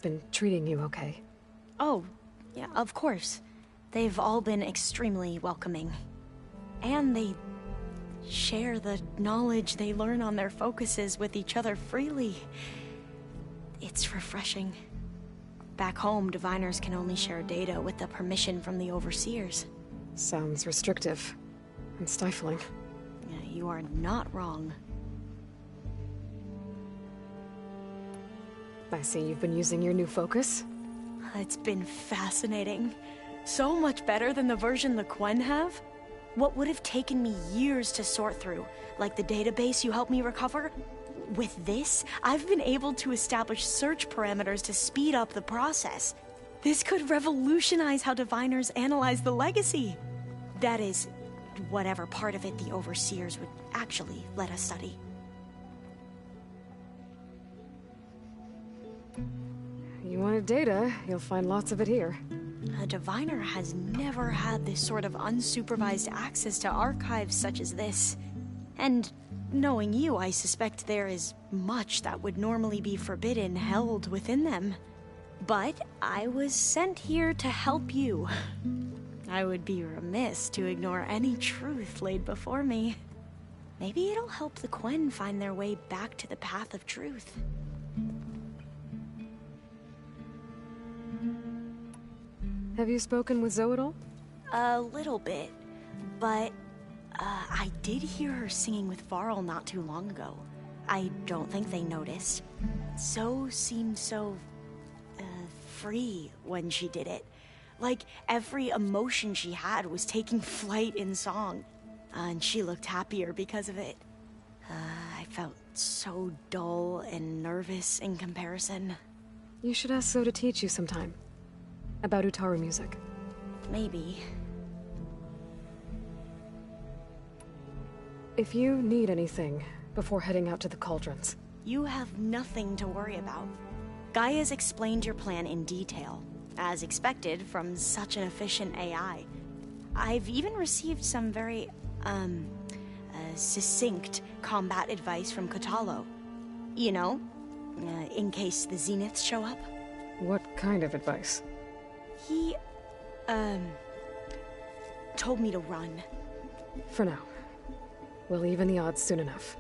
been treating you okay? Oh, yeah, of course. They've all been extremely welcoming. And they share the knowledge they learn on their focuses with each other freely. It's refreshing. Back home, diviners can only share data with the permission from the overseers. Sounds restrictive and stifling. Yeah, you are not wrong. I see you've been using your new focus. It's been fascinating. So much better than the version the Quen have. What would have taken me years to sort through, like the database you helped me recover, with this, I've been able to establish search parameters to speed up the process. This could revolutionize how diviners analyze the legacy. That is, whatever part of it the overseers would actually let us study. You wanted data, you'll find lots of it here. A diviner has never had this sort of unsupervised access to archives such as this. And knowing you, I suspect there is much that would normally be forbidden held within them. But I was sent here to help you. I would be remiss to ignore any truth laid before me. Maybe it'll help the Quen find their way back to the path of truth. Have you spoken with Zoe at all? A little bit, but I did hear her singing with Varl not too long ago. I don't think they noticed. Zoe seemed so free when she did it. Like every emotion she had was taking flight in song. And she looked happier because of it. I felt so dull and nervous in comparison. You should ask Zoe to teach you sometime. About Utaru music. Maybe. If you need anything before heading out to the cauldrons. You have nothing to worry about. Gaia's explained your plan in detail, as expected from such an efficient AI. I've even received some very, succinct combat advice from Kotalo. You know, in case the Zeniths show up. What kind of advice? He, told me to run. For now. We'll even the odds soon enough.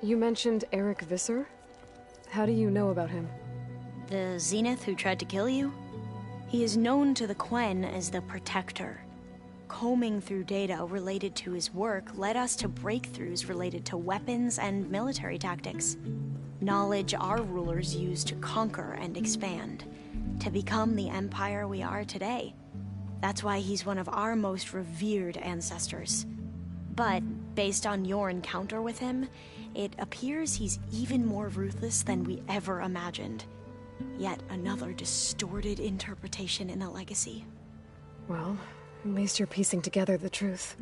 You mentioned Eric Visser? How do you know about him? The Zenith who tried to kill you? He is known to the Quen as the Protector. Combing through data related to his work led us to breakthroughs related to weapons and military tactics. Knowledge our rulers used to conquer and expand, to become the empire we are today. That's why he's one of our most revered ancestors. But, based on your encounter with him, it appears he's even more ruthless than we ever imagined. Yet another distorted interpretation in the legacy. Well, at least you're piecing together the truth.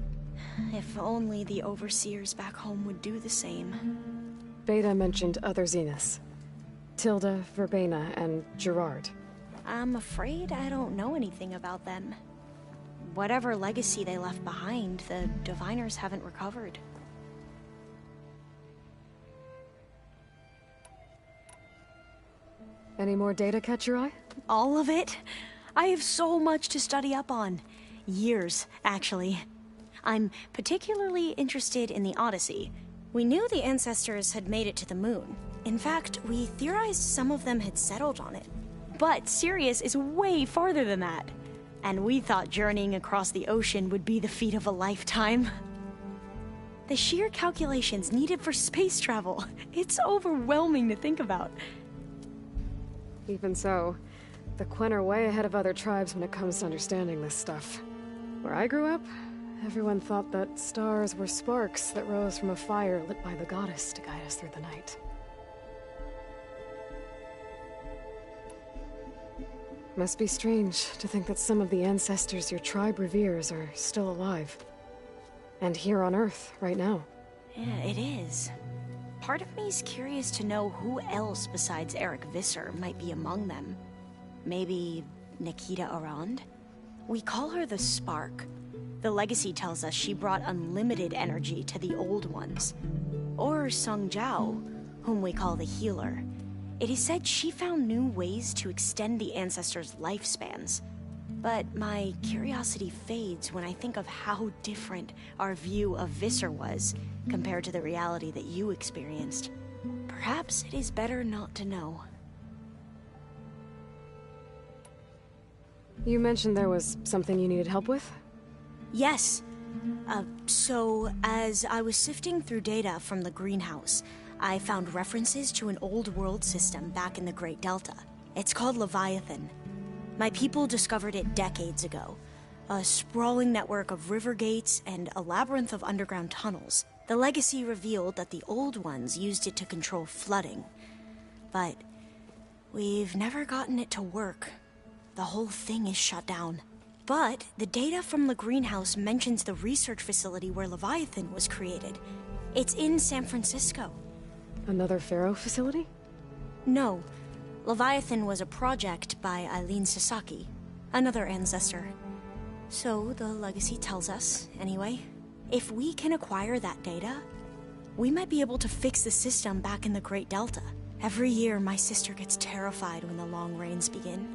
If only the overseers back home would do the same. Beta mentioned other Zeniths. Tilda, Verbena, and Gerard. I'm afraid I don't know anything about them. Whatever legacy they left behind, the diviners haven't recovered. Any more data catch your eye? All of it? I have so much to study up on. Years, actually. I'm particularly interested in the Odyssey. We knew the ancestors had made it to the moon. In fact, we theorized some of them had settled on it. But Sirius is way farther than that. And we thought journeying across the ocean would be the feat of a lifetime. The sheer calculations needed for space travel, it's overwhelming to think about. Even so, the Quen are way ahead of other tribes when it comes to understanding this stuff. Where I grew up, everyone thought that stars were sparks that rose from a fire lit by the goddess to guide us through the night. Must be strange to think that some of the ancestors your tribe reveres are still alive. And here on Earth, right now. Yeah, it is. Part of me's curious to know who else besides Eric Visser might be among them. Maybe Nikita Arand? We call her the Spark. The legacy tells us she brought unlimited energy to the old ones. Or Song Jiao, whom we call the Healer. It is said she found new ways to extend the ancestors' lifespans. But my curiosity fades when I think of how different our view of Visser was compared to the reality that you experienced. Perhaps it is better not to know. You mentioned there was something you needed help with? Yes. So, as I was sifting through data from the greenhouse, I found references to an old world system back in the Great Delta. It's called Leviathan. My people discovered it decades ago. A sprawling network of river gates and a labyrinth of underground tunnels. The legacy revealed that the old ones used it to control flooding. But we've never gotten it to work. The whole thing is shut down. But the data from the greenhouse mentions the research facility where Leviathan was created. It's in San Francisco. Another Pharaoh facility? No. Leviathan was a project by Eileen Sasaki, another ancestor. So the legacy tells us, anyway, if we can acquire that data, we might be able to fix the system back in the Great Delta. Every year, my sister gets terrified when the long rains begin.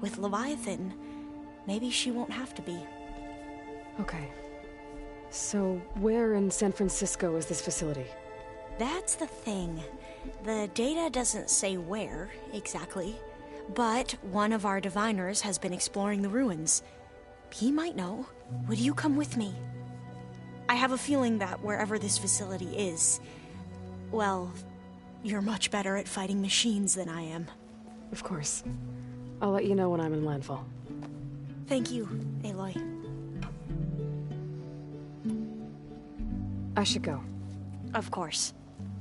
With Leviathan, maybe she won't have to be. Okay. So, where in San Francisco is this facility? That's the thing. The data doesn't say where, exactly. But one of our diviners has been exploring the ruins. He might know. Would you come with me? I have a feeling that wherever this facility is, well, you're much better at fighting machines than I am. Of course. I'll let you know when I'm in landfall. Thank you, Aloy. I should go. Of course.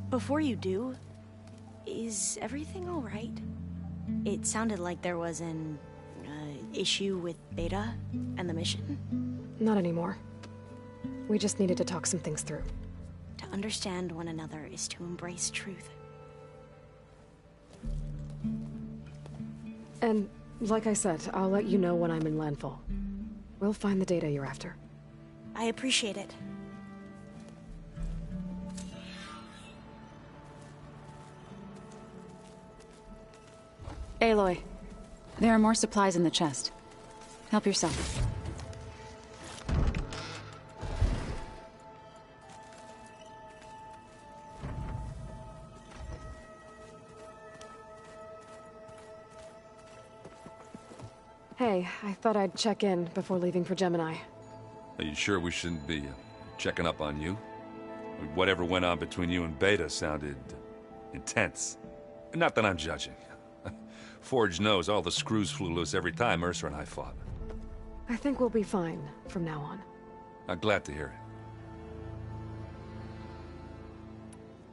Before you do, is everything all right? It sounded like there was an issue with Beta and the mission. Not anymore. We just needed to talk some things through. To understand one another is to embrace truth. And, like I said, I'll let you know when I'm in landfall. We'll find the data you're after. I appreciate it. Aloy, there are more supplies in the chest. Help yourself. Hey, I thought I'd check in before leaving for Gemini. Are you sure we shouldn't be checking up on you? Whatever went on between you and Beta sounded intense. Not that I'm judging. Forge knows all the screws flew loose every time Mercer and I fought. I think we'll be fine from now on. I'm glad to hear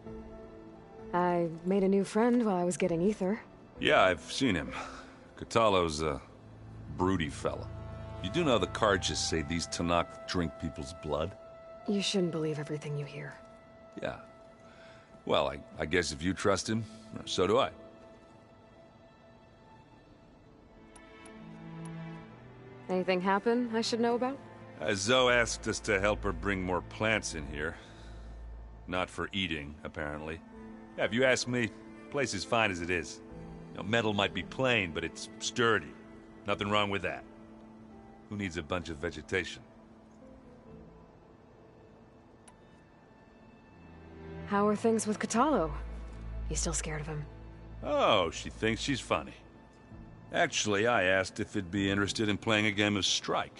it. I made a new friend while I was getting ether. Yeah, I've seen him. Catalo's a broody fella. You do know the cards just say these Tanakh drink people's blood? You shouldn't believe everything you hear. Yeah. Well, I guess if you trust him, so do I. Anything happen I should know about? Zoe asked us to help her bring more plants in here. Not for eating, apparently. Yeah, if you ask me, the place is fine as it is. You know, metal might be plain, but it's sturdy. Nothing wrong with that. Who needs a bunch of vegetation? How are things with Catalo? You still scared of him? Oh, she thinks she's funny. Actually, I asked if it'd be interested in playing a game of Strike.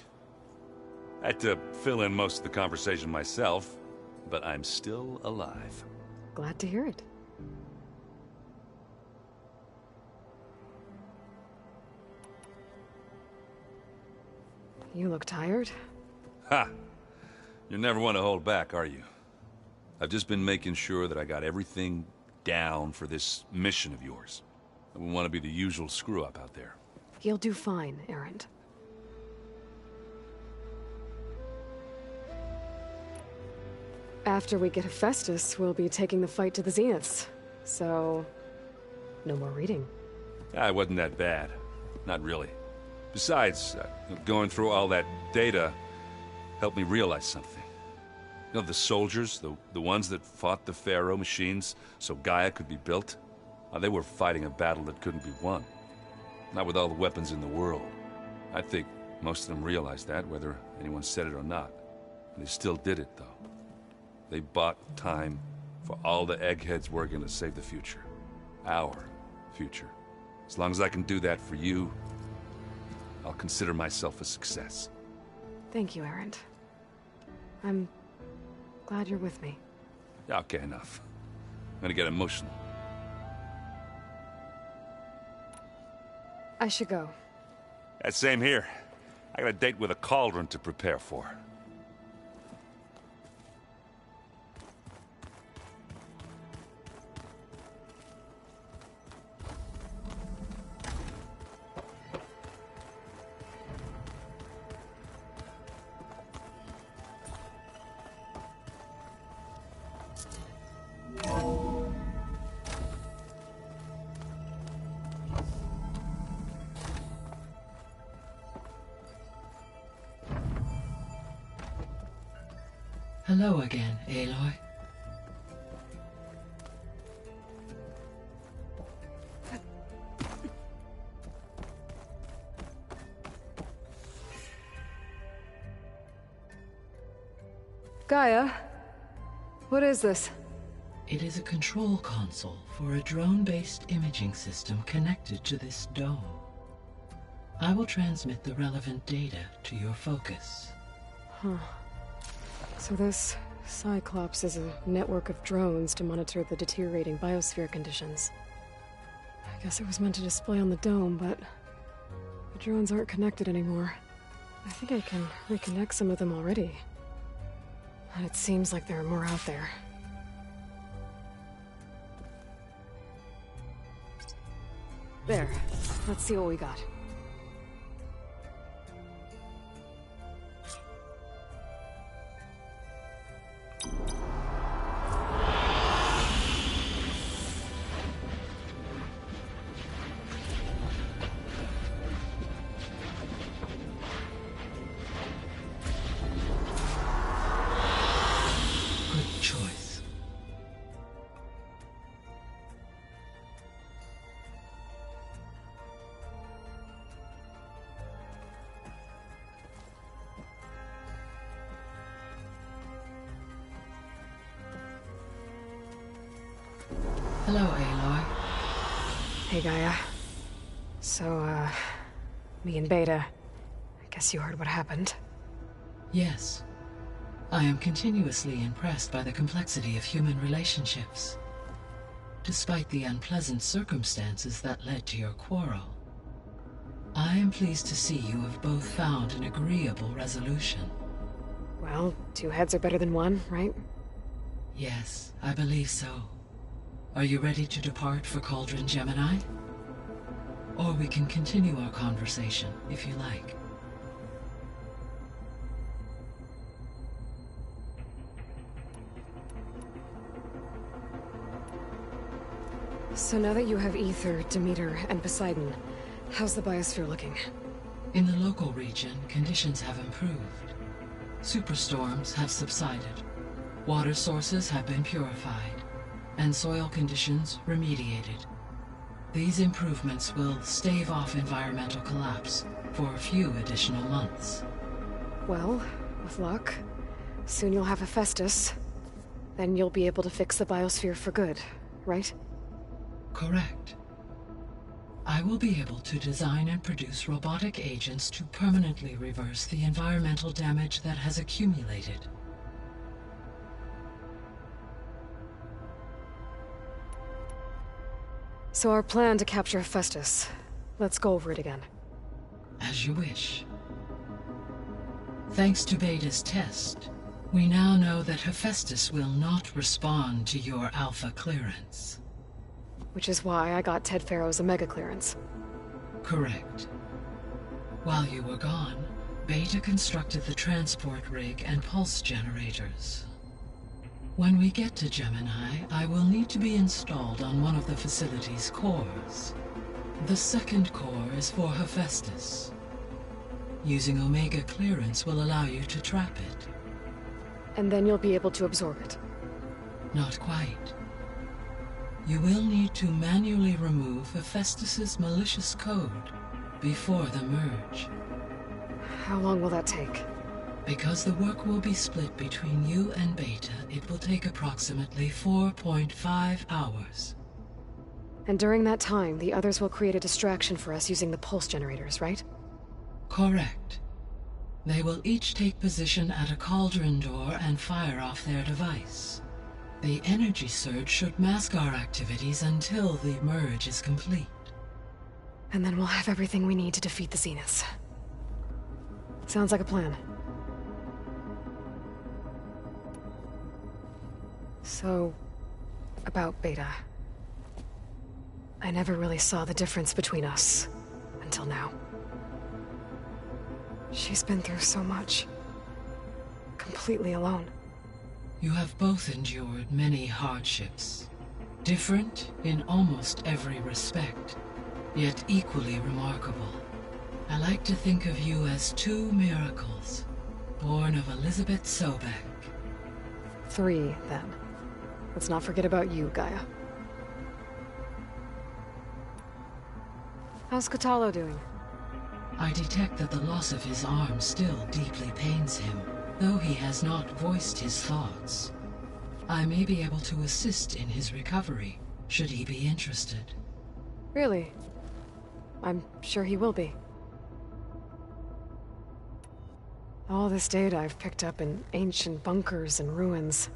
I had to fill in most of the conversation myself, but I'm still alive. Glad to hear it. You look tired. Ha! You never want to hold back, are you? I've just been making sure that I got everything down for this mission of yours. I wouldn't want to be the usual screw-up out there. You'll do fine, Erend. After we get Hephaestus, we'll be taking the fight to the Zeniths. So, no more reading. It wasn't that bad. Not really. Besides, going through all that data helped me realize something. You know, the soldiers, the ones that fought the Pharaoh machines so Gaia could be built? They were fighting a battle that couldn't be won. Not with all the weapons in the world. I think most of them realized that, whether anyone said it or not. They still did it, though. They bought time for all the eggheads working to save the future. Our future. As long as I can do that for you, I'll consider myself a success. Thank you, Erend. I'm glad you're with me. Okay, enough. I'm gonna get emotional. I should go. Same here. I got a date with a cauldron to prepare for. Hello again, Aloy. Gaia, what is this? It is a control console for a drone-based imaging system connected to this dome. I will transmit the relevant data to your focus. Huh. So this Cyclops is a network of drones to monitor the deteriorating biosphere conditions. I guess it was meant to display on the dome, but the drones aren't connected anymore. I think I can reconnect some of them already. And it seems like there are more out there. There. Let's see what we got. Hello, Aloy. Hey, Gaia. So, me and Beta, I guess you heard what happened. Yes. I am continuously impressed by the complexity of human relationships. Despite the unpleasant circumstances that led to your quarrel, I am pleased to see you have both found an agreeable resolution. Well, two heads are better than one, right? Yes, I believe so. Are you ready to depart for Cauldron Gemini? Or we can continue our conversation, if you like. So now that you have Ether, Demeter, and Poseidon, how's the biosphere looking? In the local region, conditions have improved. Superstorms have subsided. Water sources have been purified, and soil conditions remediated. These improvements will stave off environmental collapse for a few additional months. Well, with luck, soon you'll have Hephaestus. Then you'll be able to fix the biosphere for good, right? Correct. I will be able to design and produce robotic agents to permanently reverse the environmental damage that has accumulated. So our plan to capture Hephaestus. Let's go over it again. As you wish. Thanks to Beta's test, we now know that Hephaestus will not respond to your Alpha clearance. Which is why I got Ted Farrow's Omega clearance. Correct. While you were gone, Beta constructed the transport rig and pulse generators. When we get to Gemini, I will need to be installed on one of the facility's cores. The second core is for Hephaestus. Using Omega clearance will allow you to trap it. And then you'll be able to absorb it. Not quite. You will need to manually remove Hephaestus's malicious code before the merge. How long will that take? Because the work will be split between you and Beta, it will take approximately 4.5 hours. And during that time, the others will create a distraction for us using the pulse generators, right? Correct. They will each take position at a cauldron door and fire off their device. The energy surge should mask our activities until the merge is complete. And then we'll have everything we need to defeat the Zeniths. Sounds like a plan. So, about Beta. I never really saw the difference between us, until now. She's been through so much. Completely alone. You have both endured many hardships. Different in almost every respect, yet equally remarkable. I like to think of you as two miracles, born of Elizabeth Sobek. 3, then. Let's not forget about you, Gaia. How's Kotallo doing? I detect that the loss of his arm still deeply pains him, though he has not voiced his thoughts. I may be able to assist in his recovery, should he be interested. Really? I'm sure he will be. All this data I've picked up in ancient bunkers and ruins.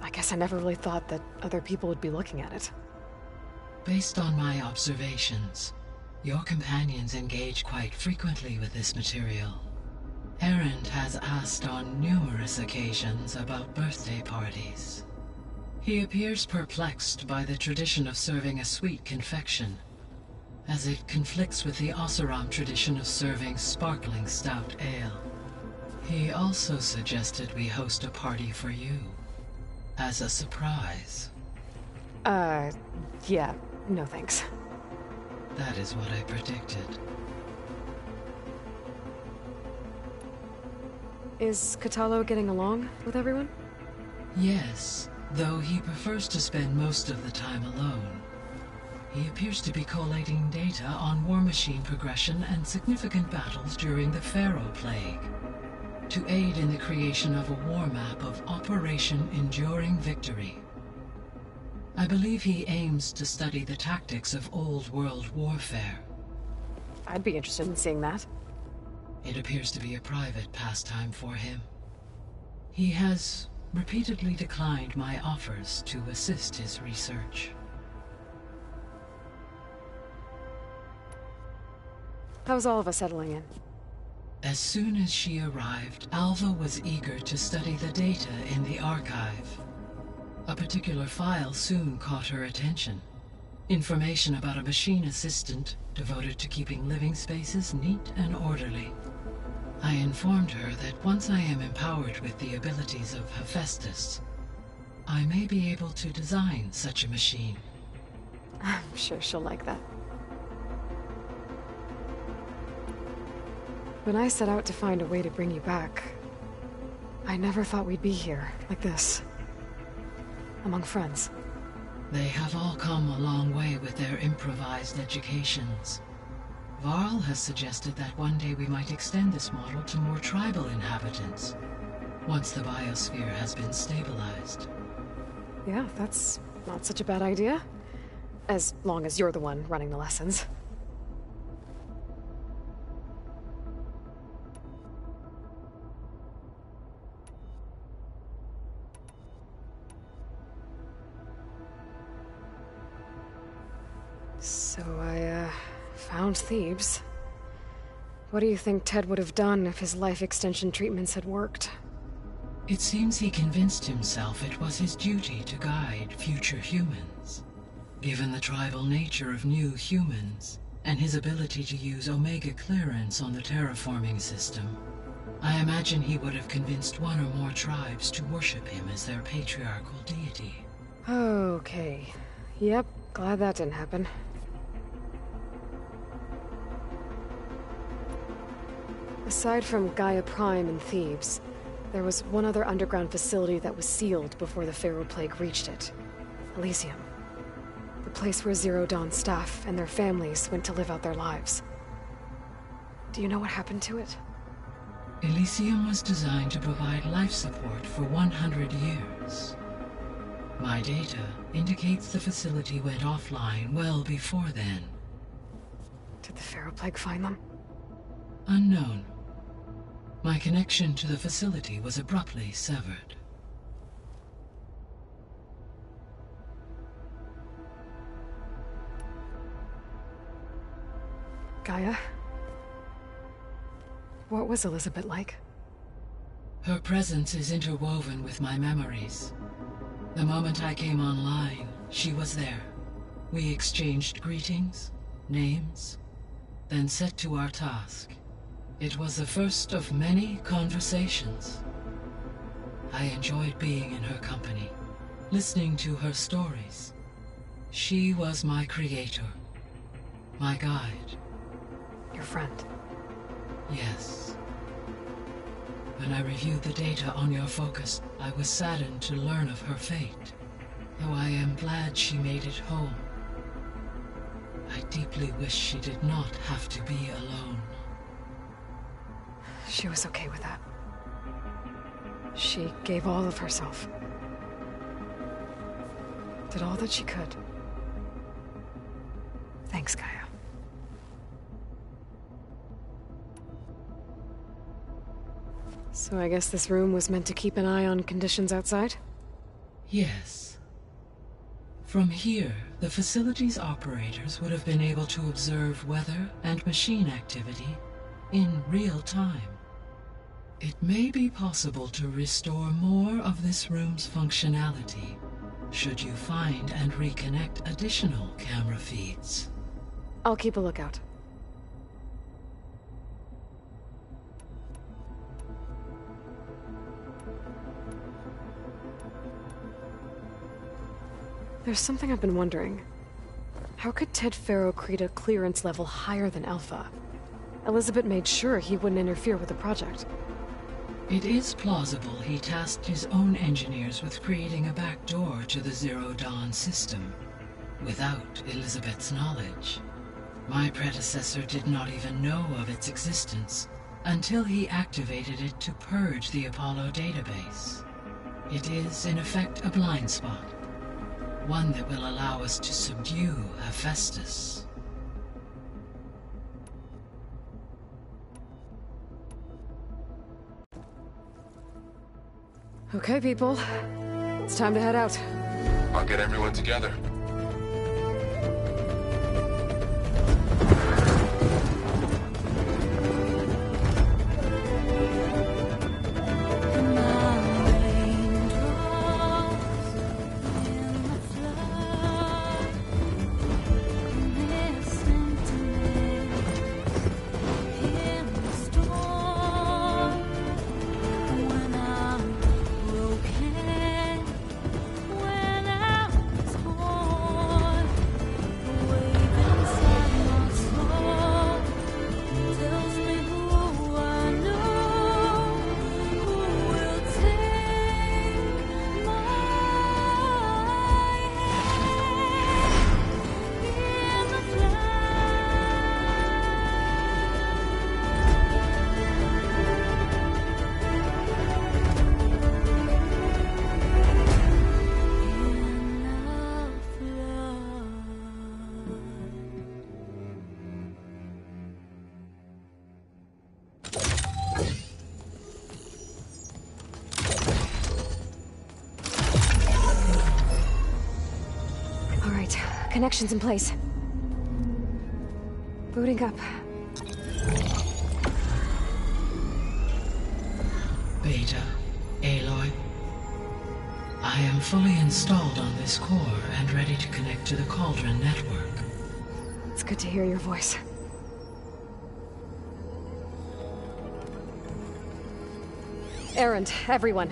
I guess I never really thought that other people would be looking at it. Based on my observations, your companions engage quite frequently with this material. Erend has asked on numerous occasions about birthday parties. He appears perplexed by the tradition of serving a sweet confection, as it conflicts with the Oseram tradition of serving sparkling stout ale. He also suggested we host a party for you, as a surprise. Yeah, no thanks. That is what I predicted. Is Kotallo getting along with everyone? Yes, though he prefers to spend most of the time alone. He appears to be collating data on war machine progression and significant battles during the Pharaoh Plague, to aid in the creation of a war map of Operation Enduring Victory. I believe he aims to study the tactics of old world warfare. I'd be interested in seeing that. It appears to be a private pastime for him. He has repeatedly declined my offers to assist his research. How's all of us settling in? As soon as she arrived, Alva was eager to study the data in the archive. A particular file soon caught her attention. Information about a machine assistant devoted to keeping living spaces neat and orderly. I informed her that once I am empowered with the abilities of Hephaestus, I may be able to design such a machine. I'm sure she'll like that. When I set out to find a way to bring you back, I never thought we'd be here, like this. Among friends. They have all come a long way with their improvised educations. Varl has suggested that one day we might extend this model to more tribal inhabitants, once the biosphere has been stabilized. Yeah, that's not such a bad idea. As long as you're the one running the lessons. So I, found Thebes. What do you think Ted would have done if his life extension treatments had worked? It seems he convinced himself it was his duty to guide future humans. Given the tribal nature of new humans, and his ability to use Omega clearance on the terraforming system, I imagine he would have convinced one or more tribes to worship him as their patriarchal deity. Okay. Yep, glad that didn't happen. Aside from Gaia Prime and Thebes, there was one other underground facility that was sealed before the Pharaoh Plague reached it. Elysium. The place where Zero Dawn staff and their families went to live out their lives. Do you know what happened to it? Elysium was designed to provide life support for 100 years. My data indicates the facility went offline well before then. Did the Pharaoh Plague find them? Unknown. My connection to the facility was abruptly severed. Gaia? What was Elizabeth like? Her presence is interwoven with my memories. The moment I came online, she was there. We exchanged greetings, names, then set to our task. It was the first of many conversations. I enjoyed being in her company, listening to her stories. She was my creator, my guide. Your friend? Yes. When I reviewed the data on your focus, I was saddened to learn of her fate. Though I am glad she made it home. I deeply wish she did not have to be alone. She was okay with that. She gave all of herself. Did all that she could. Thanks, Gaia. So I guess this room was meant to keep an eye on conditions outside? Yes. From here, the facility's operators would have been able to observe weather and machine activity in real time. It may be possible to restore more of this room's functionality, should you find and reconnect additional camera feeds. I'll keep a lookout. There's something I've been wondering. How could Ted Faro create a clearance level higher than Alpha? Elizabeth made sure he wouldn't interfere with the project. It is plausible he tasked his own engineers with creating a back door to the Zero Dawn system, without Elizabeth's knowledge. My predecessor did not even know of its existence until he activated it to purge the Apollo database. It is, in effect, a blind spot. One that will allow us to subdue Hephaestus. Okay, people. It's time to head out. I'll get everyone together. Connections in place. Booting up. Beta, Aloy. I am fully installed on this core and ready to connect to the Cauldron network. It's good to hear your voice. Errand, everyone.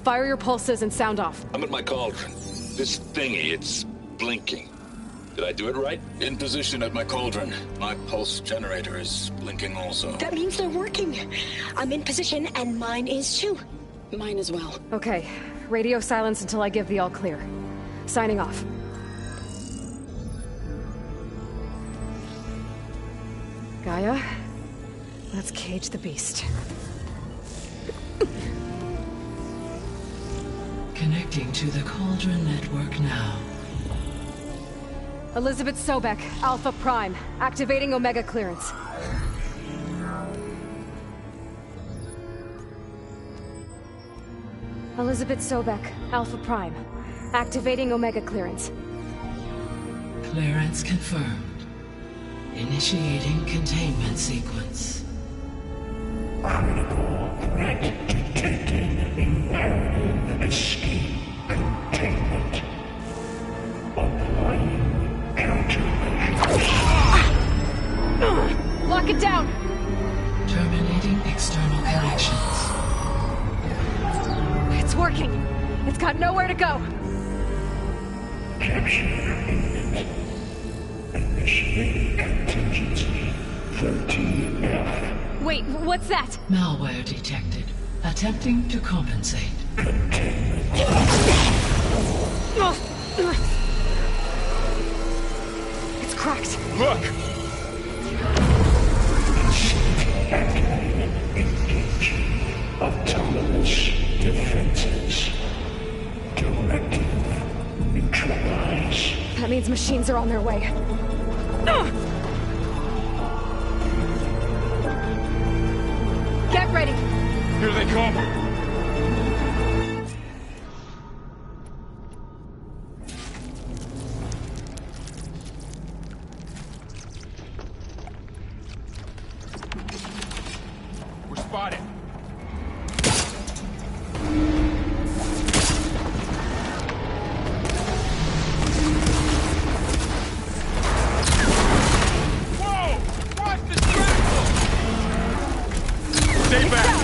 Fire your pulses and sound off. I'm at my cauldron. This thingy, it's blinking. Did I do it right? In position at my cauldron. My pulse generator is blinking also. That means they're working. I'm in position, and mine is too. Mine as well. Okay. Radio silence until I give the all clear. Signing off. Gaia, let's cage the beast. Connecting to the Cauldron network now. Elizabeth Sobek, Alpha Prime, activating Omega clearance. Elizabeth Sobek, Alpha Prime, activating Omega clearance. Clearance confirmed. Initiating containment sequence. Critical threat detected. Imperative escape containment. Applying countermeasures. Lock it down! Terminating external connections. It's working. It's got nowhere to go. Capture imminent. Initiating contingency 13F. Wait, what's that? Malware detected. Attempting to compensate. It's cracked. Look! Activated. Engaging. Autonomous defenses. Directive. Neutralize. That means machines are on their way. Get ready! Here they come! We're spotted. Whoa! Watch this vehicle! Stay back!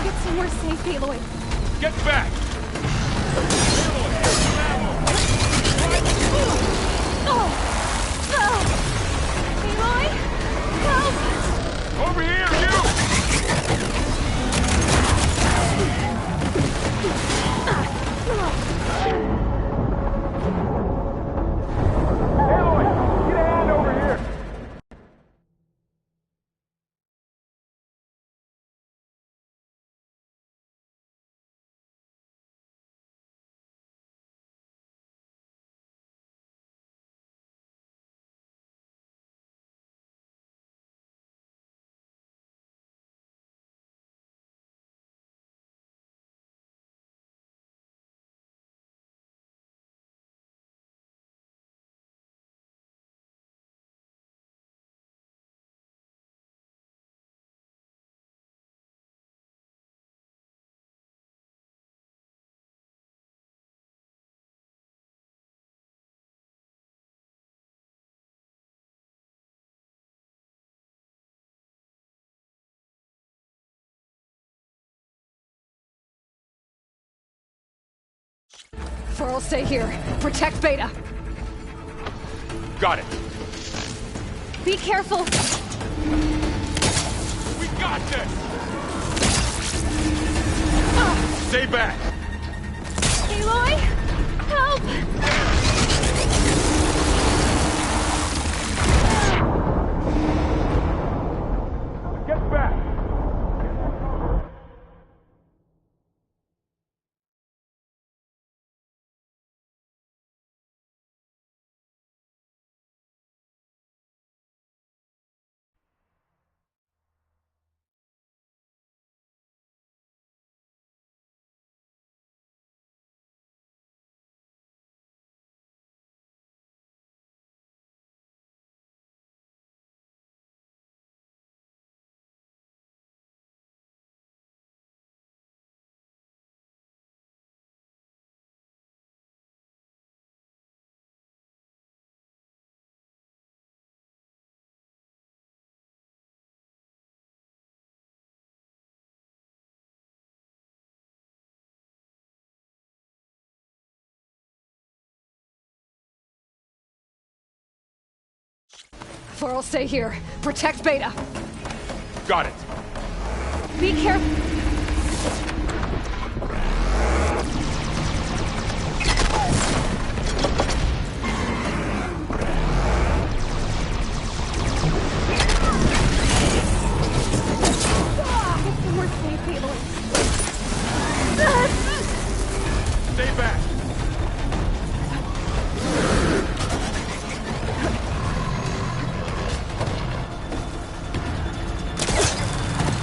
Get somewhere safe, Aloy. Get back! Aloy? Help! Over here, you! Aloy, get a hand over here! For'll stay here. Protect Beta. Got it. Be careful. We got this! Stay back! Aloy? Help! Get back! For'll stay here. Protect Beta. Got it. Be careful. Stay back!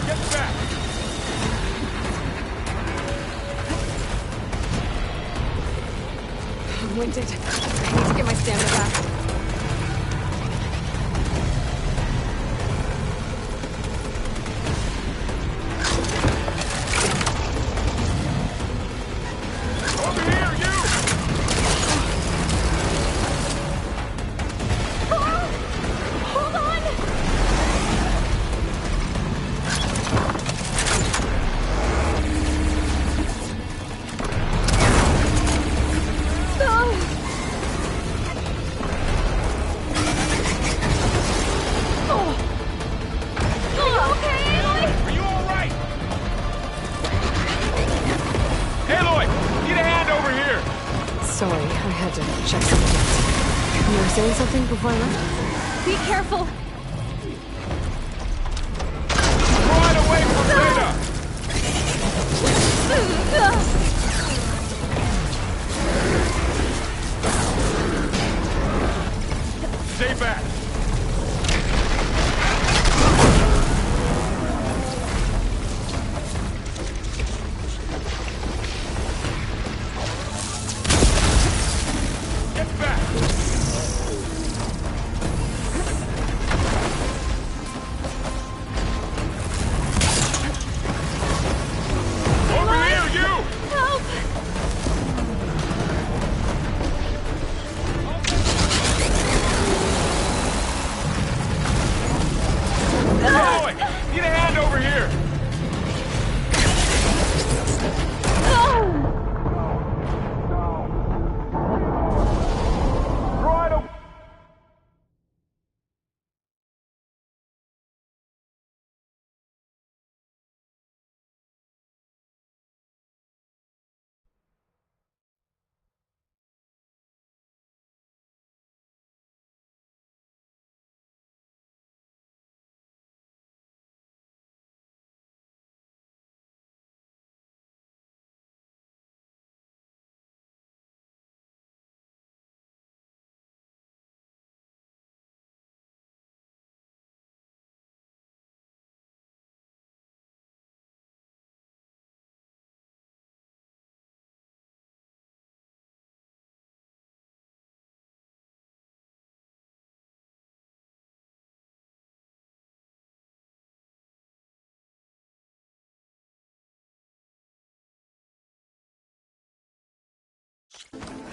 Get back! I'm winded. I need to get my stamina back. Saying something before I left? Be careful! Right away from Beta! Stay back! Get back!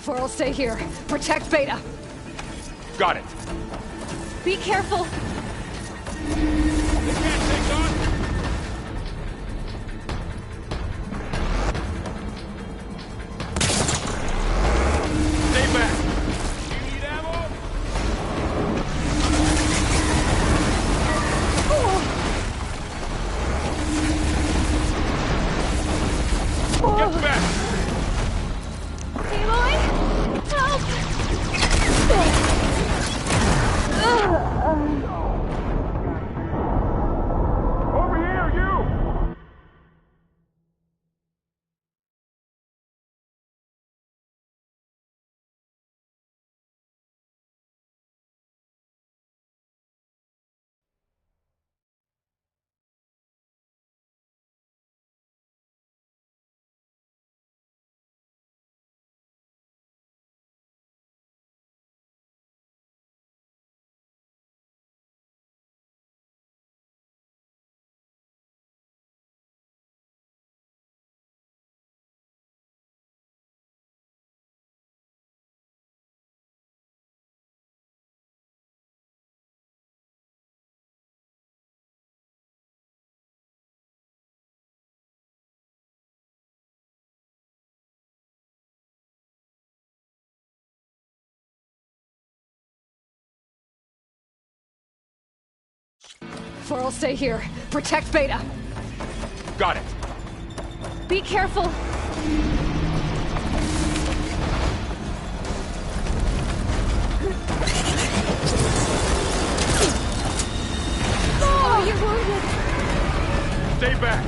Before I'll stay here. Protect Beta. Got it. Be careful. They can't take on. Stay back. Do you need ammo? Get back. Aloy! Help! Over here, you! Before I'll stay here. Protect Beta. Got it. Be careful. Oh, you're wounded. Stay back.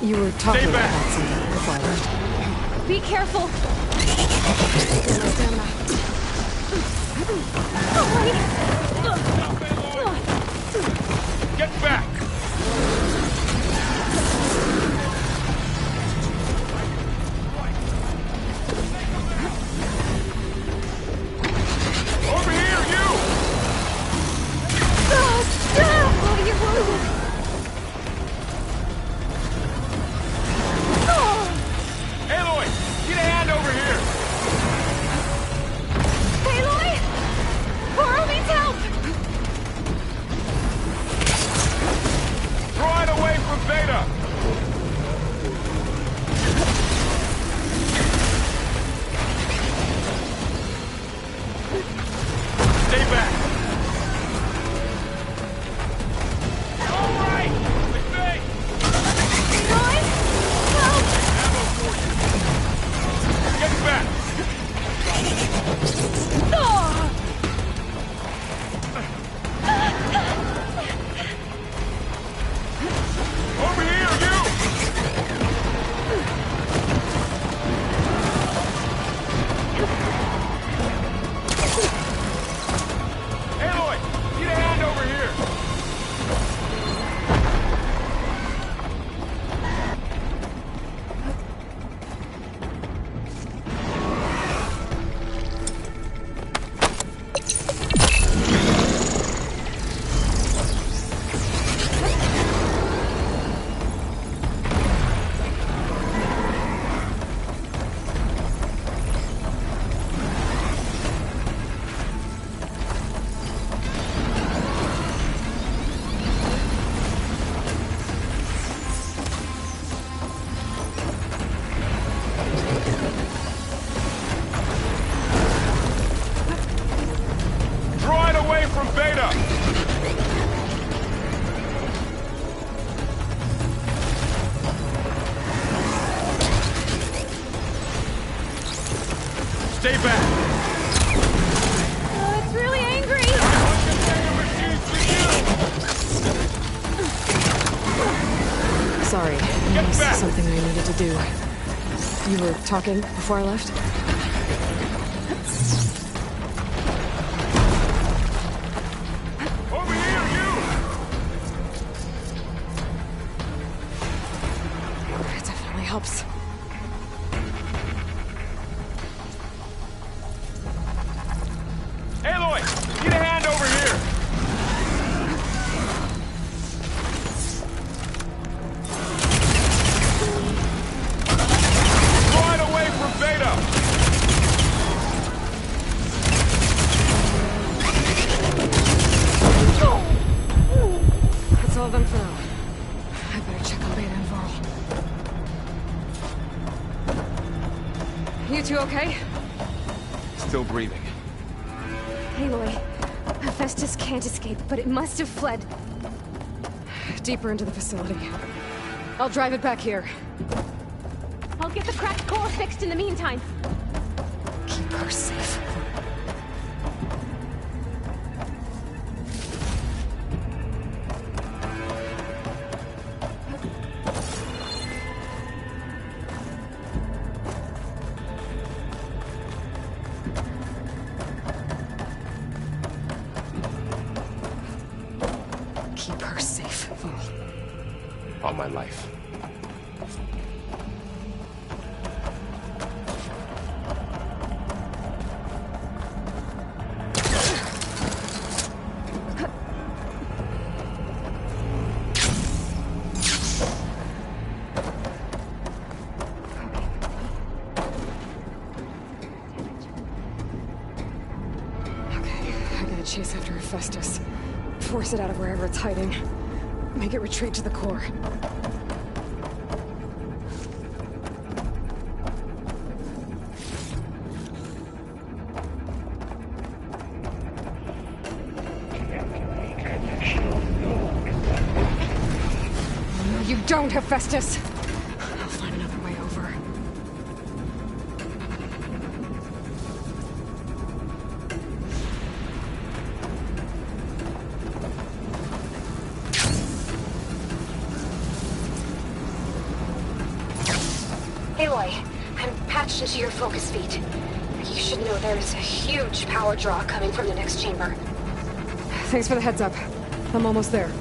You were talking about something before I left. Be careful. Get back! Over here, you! Oh, you're wounded. Aloy! Get a hand over here! Aloy! Cora needs help! Draw it away from Beta! Stay back! All right! With me! Aloy! Help! Ammo for you! Get back! Over here, you! Aloy, get a hand over here! Draw it away from Beta! Stay back! It's really angry. Sorry, Get this back! is something I needed to do. You were talking before I left? Over here, you! It definitely helps. Aloy, get a hand over here! Draw it away from Beta! That's all of them for now. I better check on Beta and Varl. You two okay? Still breathing. Aloy, Hephaestus can't escape, but it must have fled. Deeper into the facility. I'll drive it back here. I'll get the cracked core fixed in the meantime. Keep her safe. Keep her safe, Vol. All my life. Chase after Hephaestus. Force it out of wherever it's hiding. Make it retreat to the core. No, you don't, Hephaestus! I'll find another way over. Aloy, I'm patched into your focus feed. You should know there's a huge power draw coming from the next chamber. Thanks for the heads up. I'm almost there.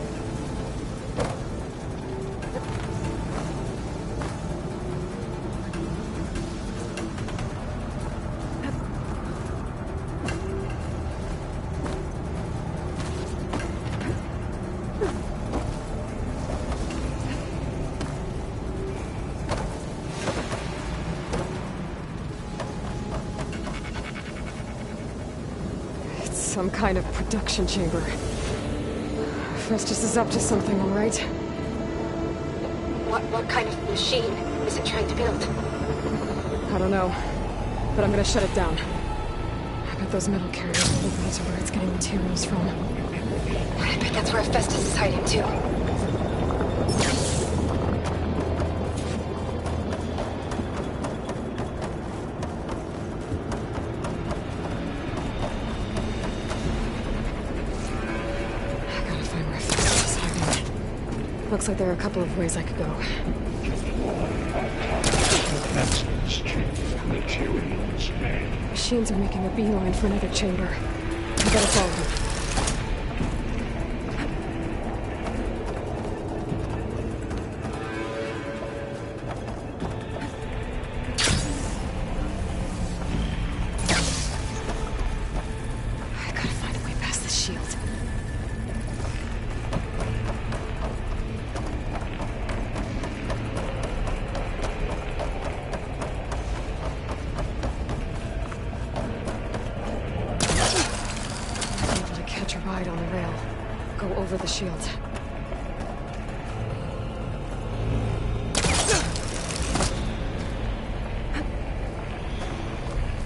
Some kind of production chamber. Festus is up to something, all right? What kind of machine is it trying to build? I don't know, but I'm gonna shut it down. I bet those metal carriers will lead me to where it's getting materials from. I bet that's where Festus is hiding too. Looks like there are a couple of ways I could go. Machines are making a beeline for another chamber. I better follow them. I gotta find a way past the shield. Ride on the rail. Go over the shield.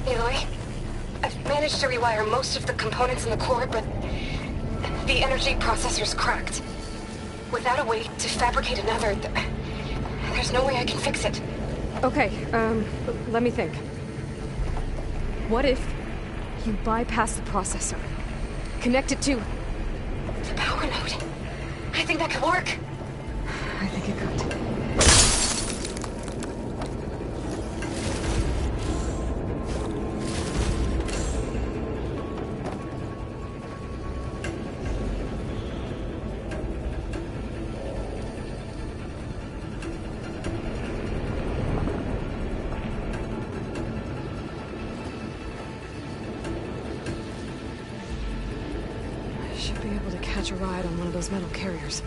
Aloy, I've managed to rewire most of the components in the core, but the energy processor's cracked. Without a way to fabricate another, there's no way I can fix it. Okay, let me think. What if you bypass the processor? Connect it to the power node. I think that could work. I think it could. Should be able to catch a ride on one of those metal carriers.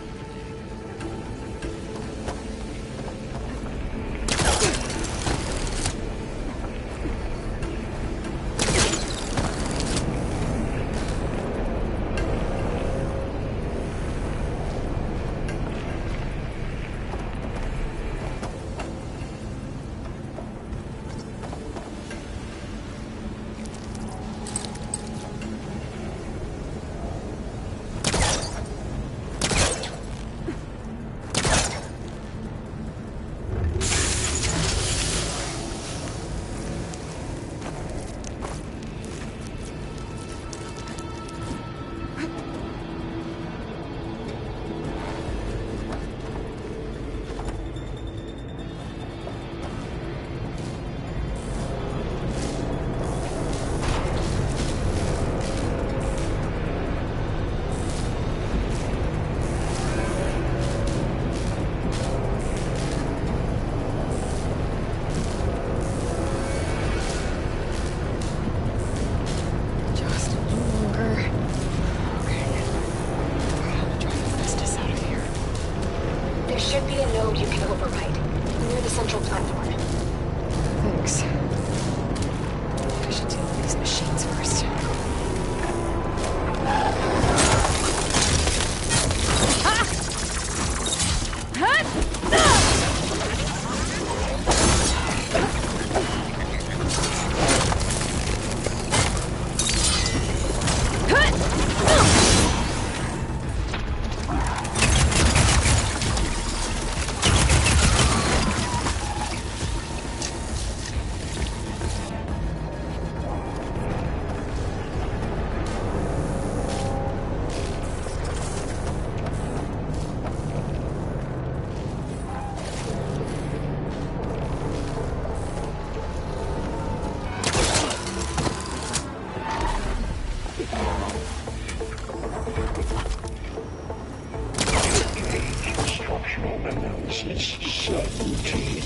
Structural analysis subroutine.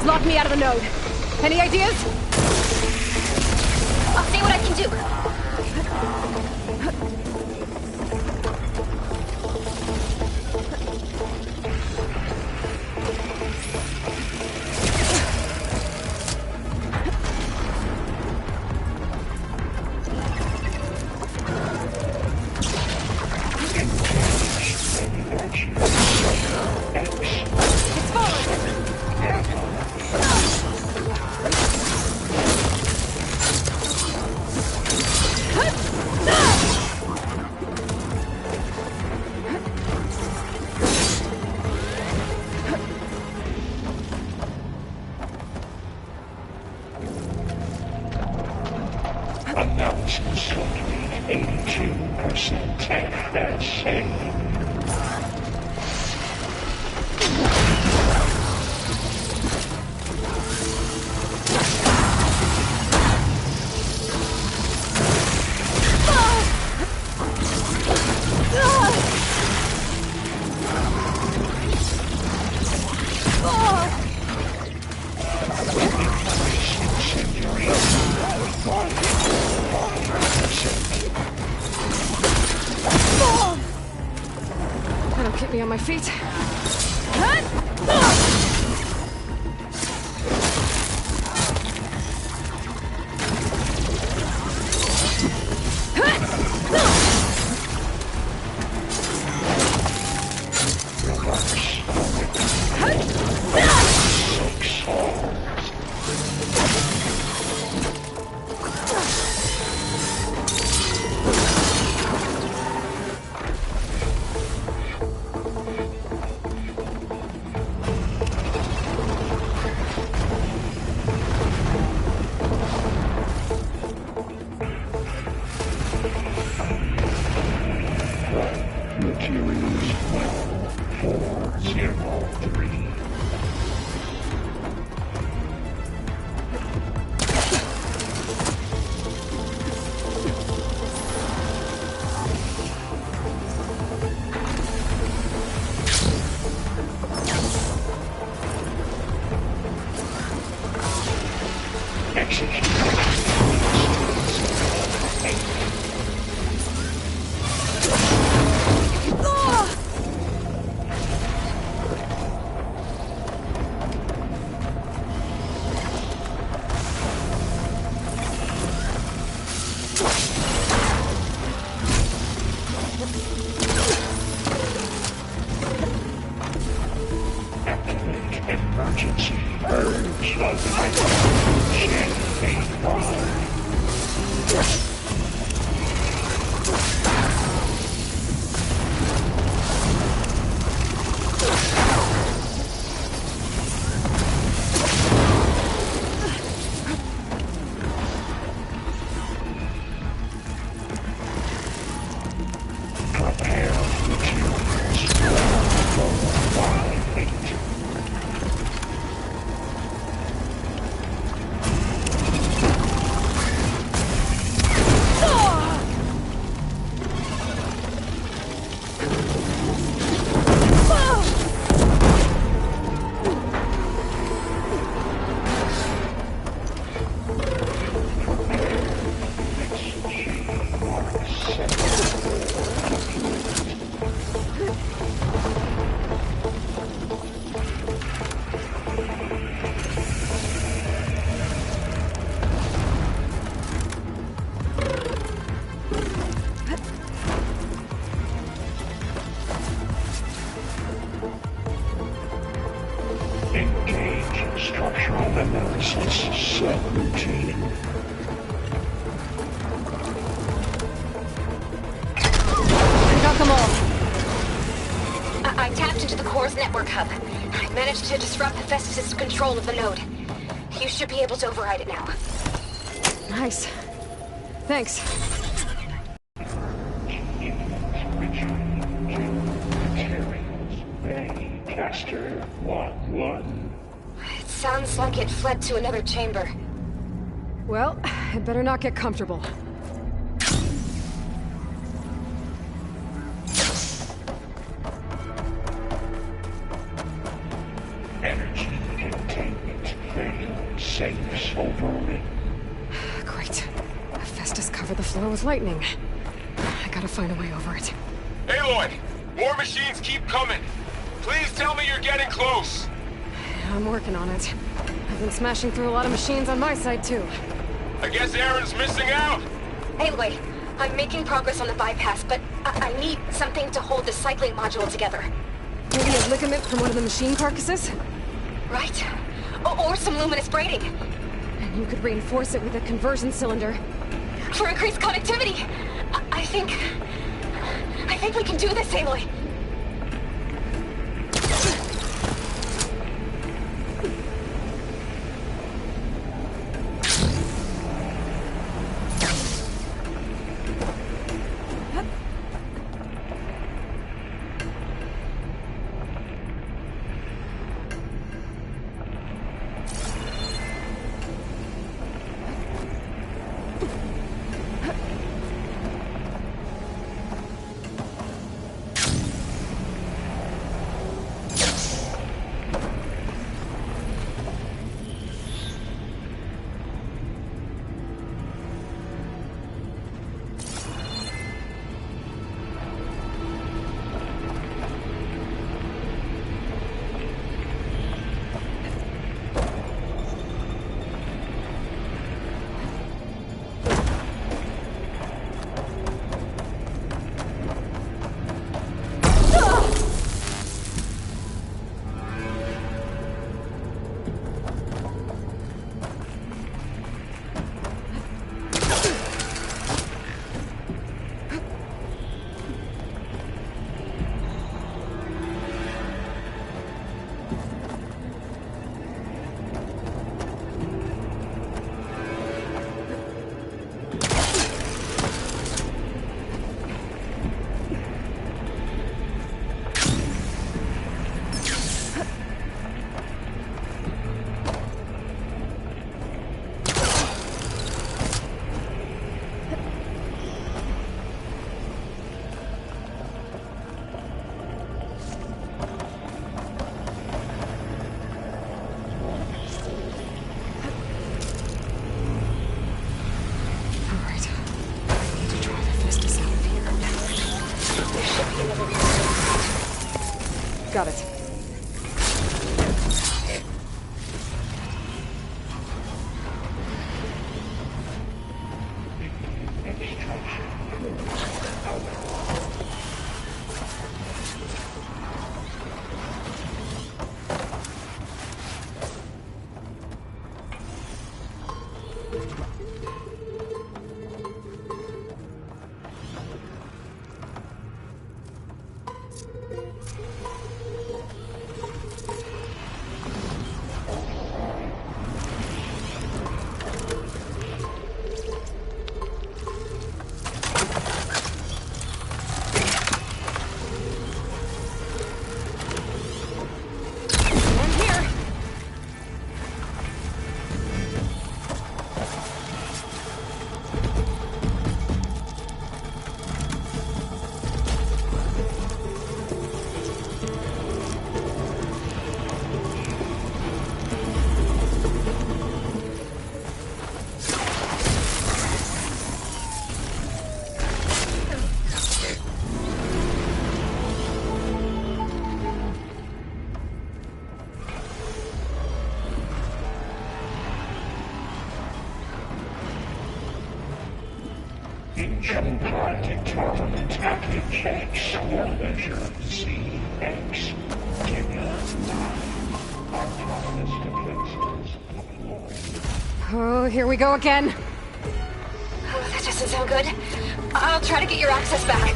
Locked me out of the node. Any ideas? I'll see what I can do. Analysis complete. 82% FSA. That'll keep me on my feet. To disrupt Hephaestus' control of the node. You should be able to override it now. Nice. Thanks. Caster 1-1. It sounds like it fled to another chamber. Well, it better not get comfortable. Safes over it. Great. Hephaestus covered the floor with lightning. I gotta find a way over it. Aloy! War machines keep coming! Please tell me you're getting close! I'm working on it. I've been smashing through a lot of machines on my side, too. I guess Aaron's missing out! Aloy, I'm making progress on the bypass, but I need something to hold the cycling module together. Maybe a ligament from one of the machine carcasses? Right. Or some luminous braiding. And you could reinforce it with a conversion cylinder. For increased connectivity! I think we can do this, Aloy. Got it. German party tournament applicates will measure CX. Oh, here we go again. Oh, that doesn't sound good. I'll try to get your access back.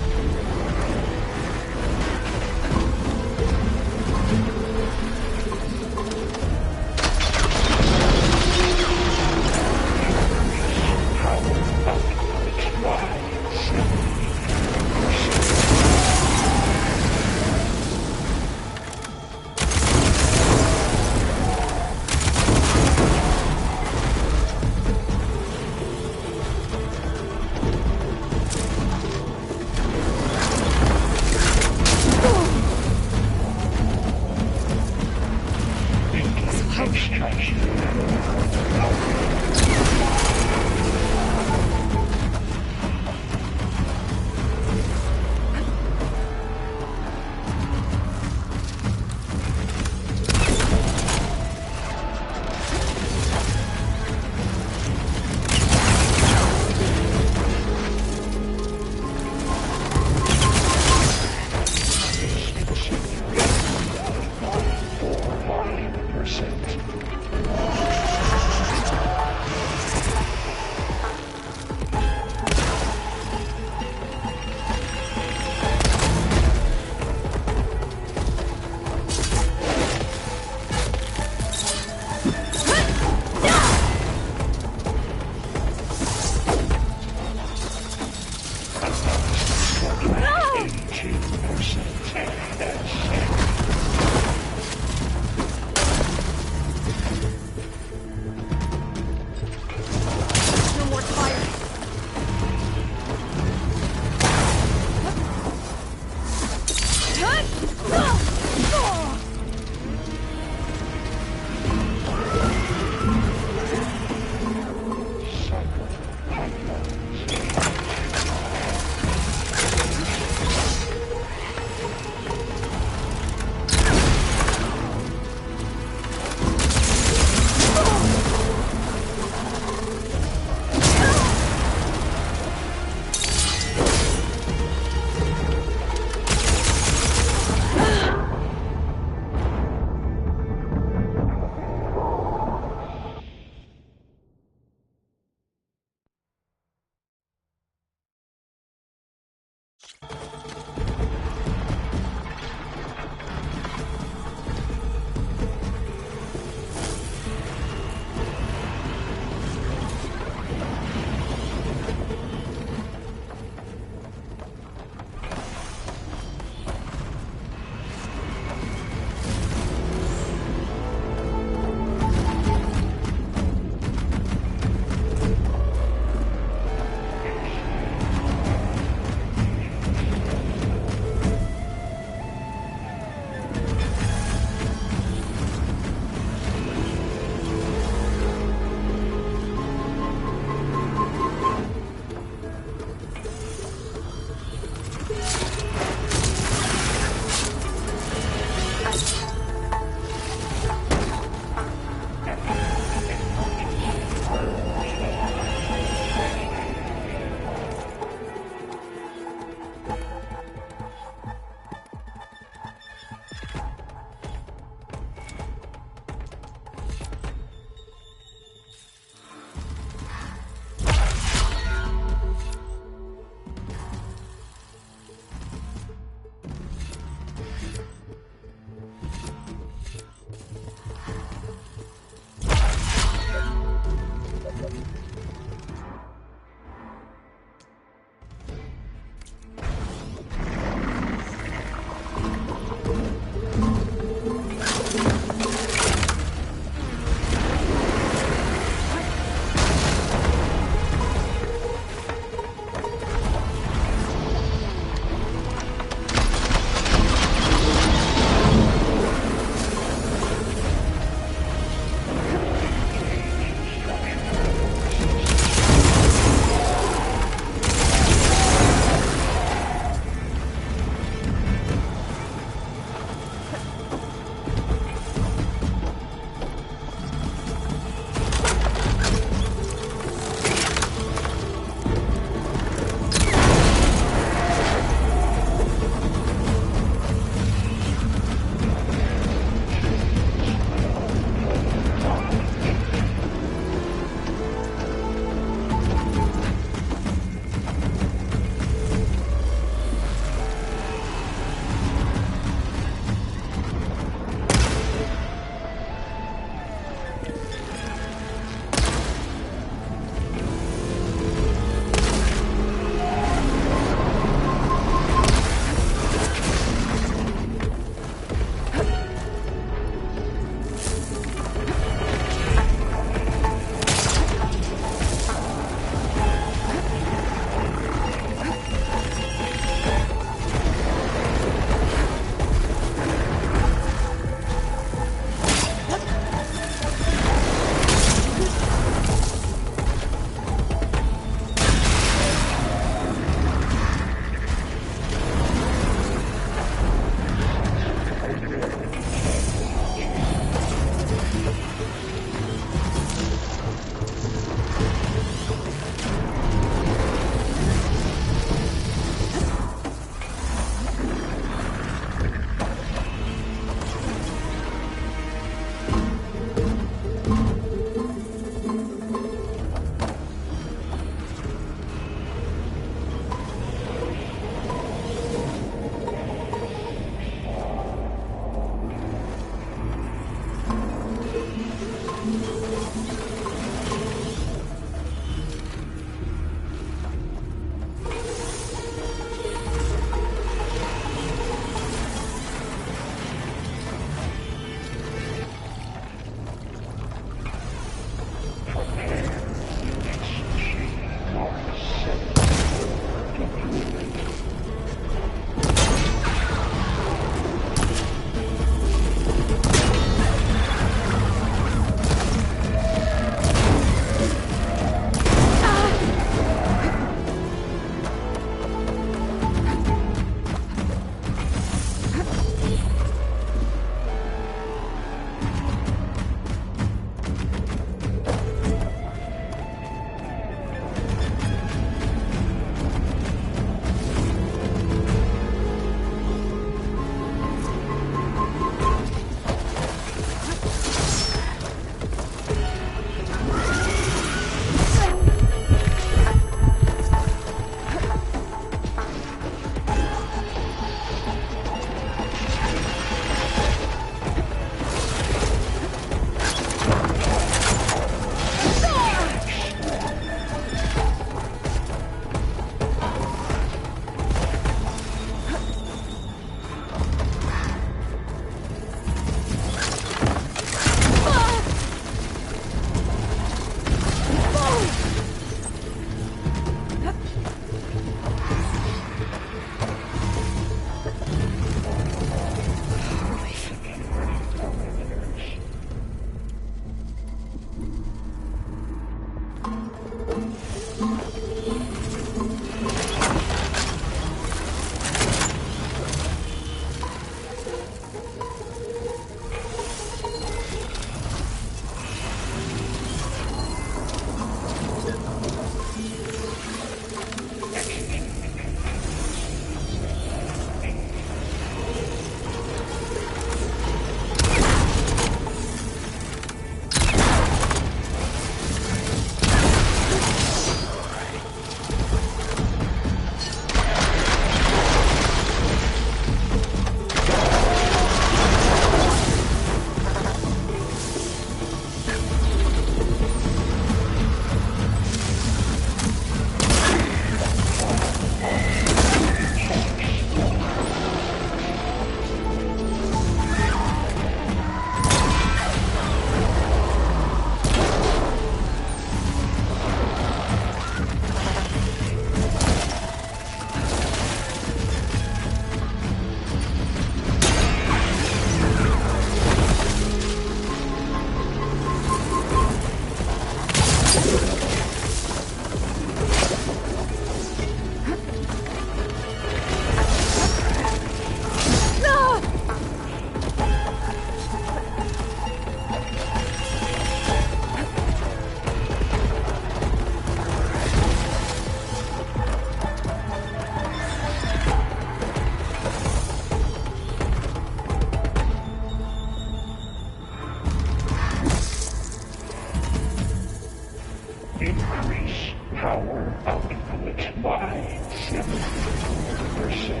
power output by 70%.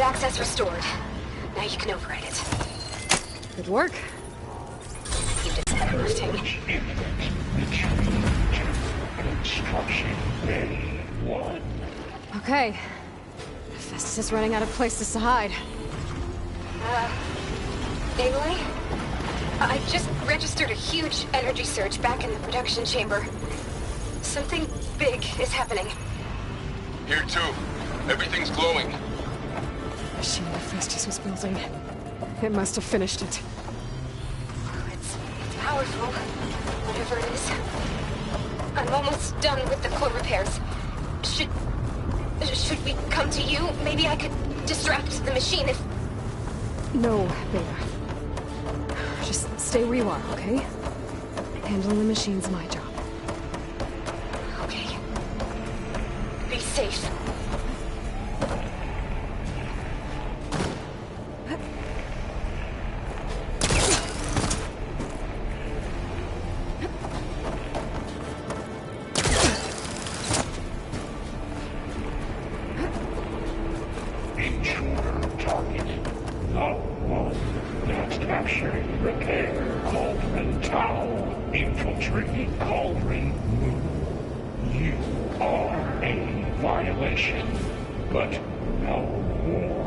Access restored. Now you can override it. Good work. You did some heavy lifting. Construction Bay 1. Okay. Festus is running out of places to hide. Aloy? I just registered a huge energy surge back in the production chamber. Something big is happening. Here too. Everything's glowing. The machine that Festus was building. It must have finished it. It's powerful, whatever it is. I'm almost done with the core repairs. Should we come to you? Maybe I could distract the machine if... No, Beta. Just stay where you are, okay? Handling the machine's my job. Okay. Be safe. But no more.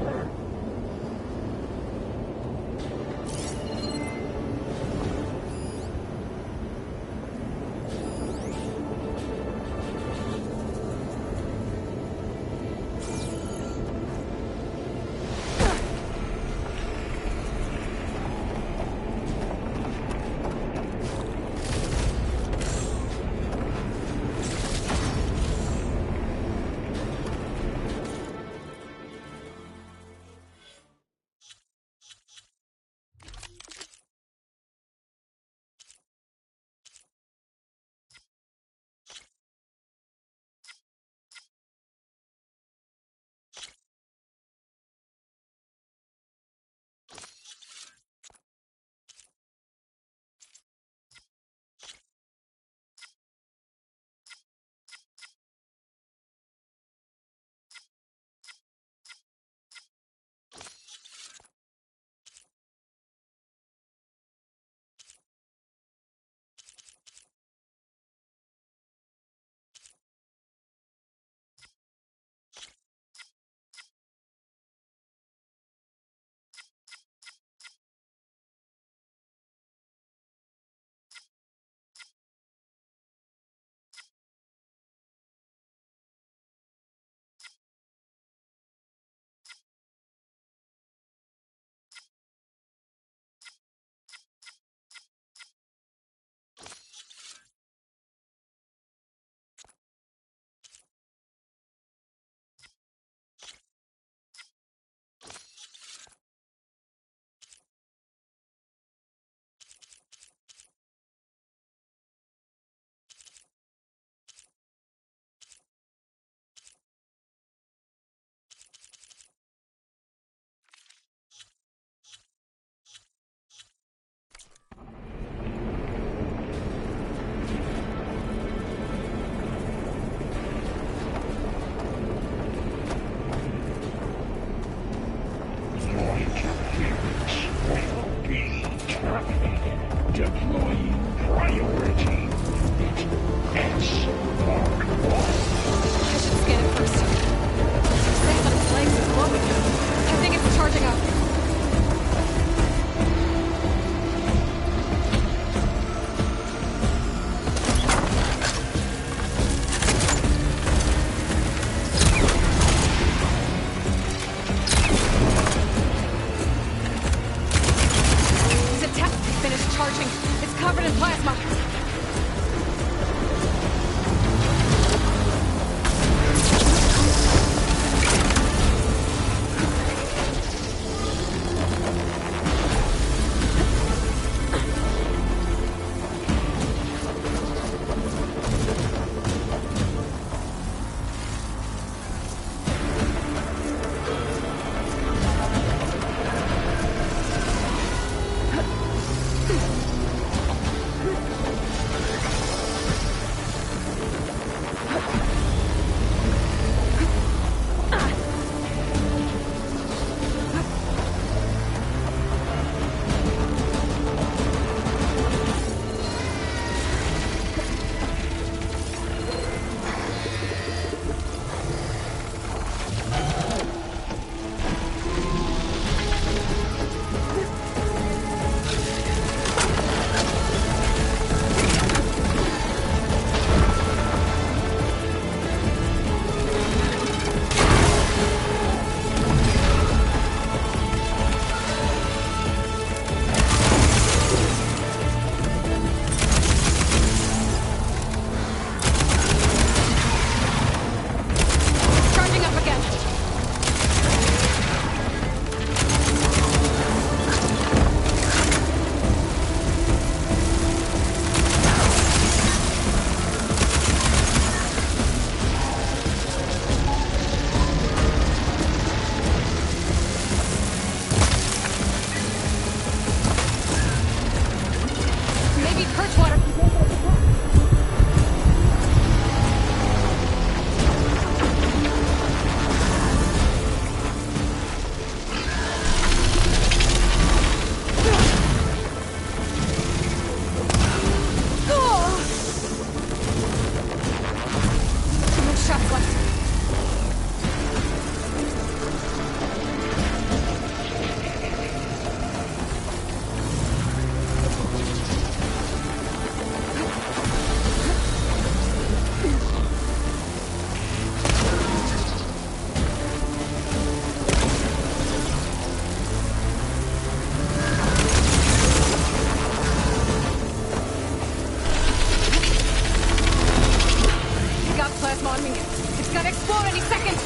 explode any second!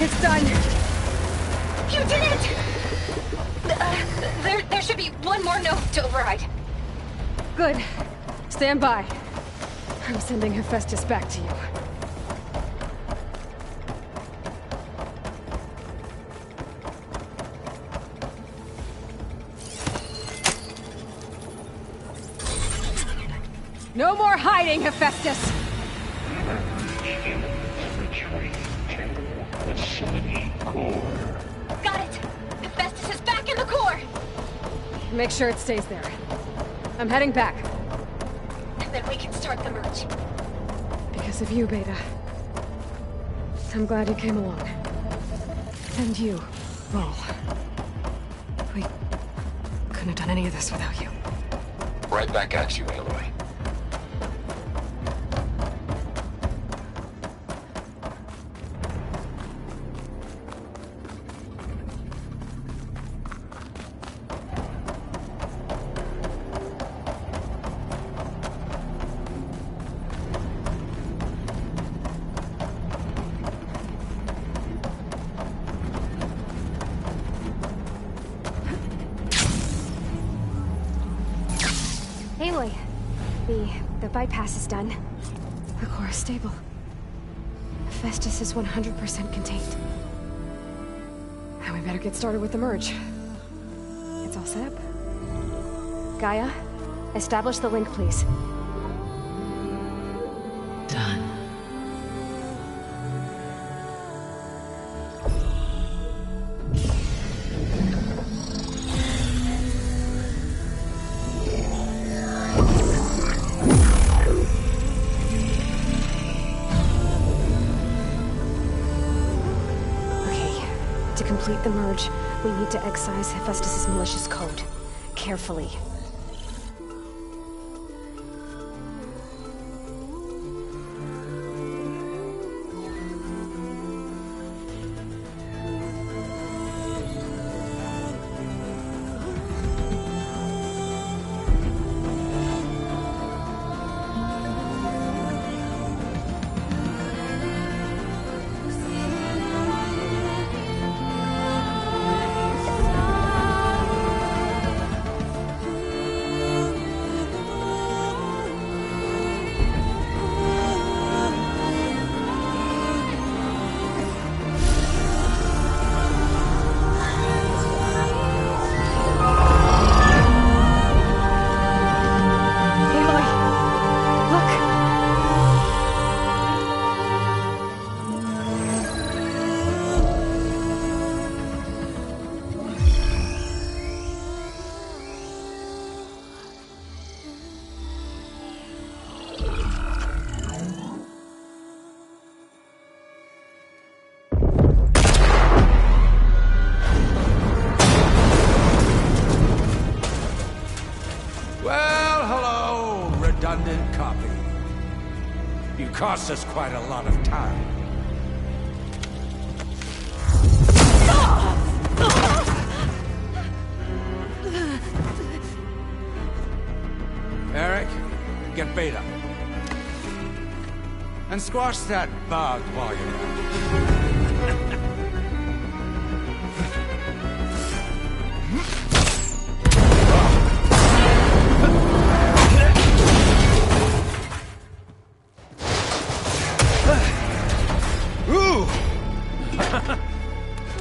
It's done! You did it! There should be one more node to override. Good. Stand by. I'm sending Hephaestus back to you. No more hiding, Hephaestus! Got it! Hephaestus is back in the core! Make sure it stays there. I'm heading back. And then we can start the merge. Because of you, Beta. I'm glad you came along. And you, Vol. We couldn't have done any of this without you. Right back at you, Aloy. The bypass is done. The core is stable. Hephaestus is 100% contained. Now we better get started with the merge. It's all set up. Gaia, establish the link, please. Done. To complete the merge, we need to excise Hephaestus' malicious code. Carefully. Redundant copy. You cost us quite a lot of time. Eric, get Beta. And squash that bug while you're at it.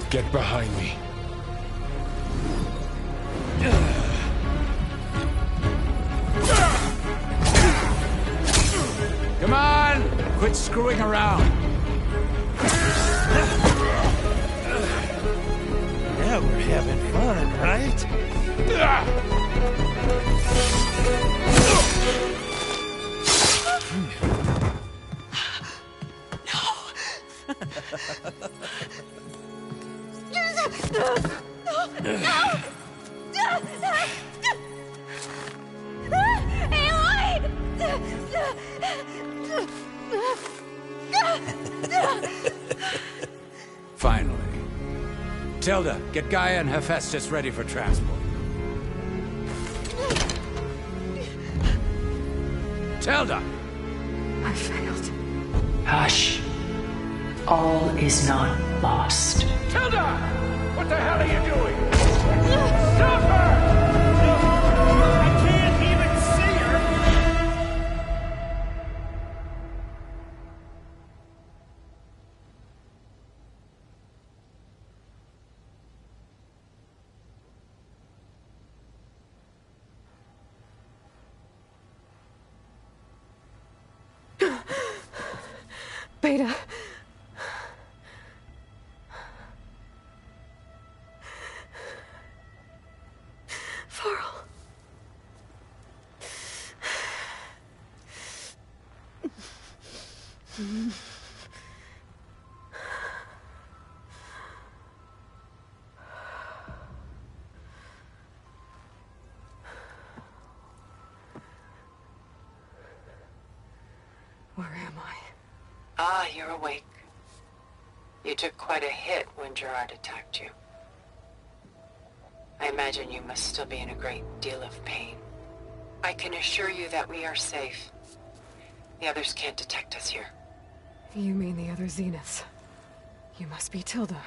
Get behind me. Come on! Quit screwing around. Yeah, we're having fun, right? Finally. Tilda, get Gaia and Hephaestus ready for transport. Tilda! I failed. Hush. All is not lost. Tilda! What the hell are you doing? Stop her! I can't even see her! Beta. Varl. Where am I? Ah, you're awake. You took quite a hit when Gerard attacked you. I imagine you must still be in a great deal of pain. I can assure you that we are safe. The others can't detect us here. You mean the other Zeniths? You must be Tilda.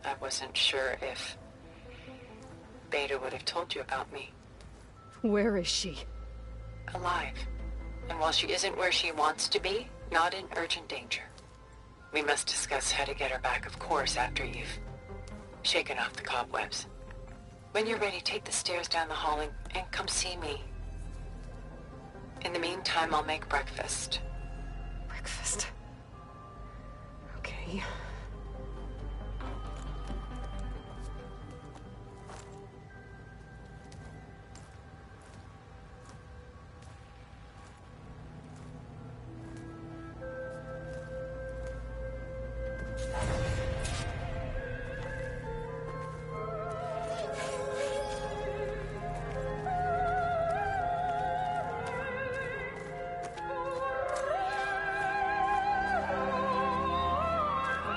I wasn't sure if Beta would have told you about me. Where is she? Alive. And while she isn't where she wants to be, not in urgent danger. We must discuss how to get her back, of course, after you've shaken off the cobwebs. When you're ready, take the stairs down the hall and come see me. In the meantime, I'll make breakfast. Breakfast? Okay.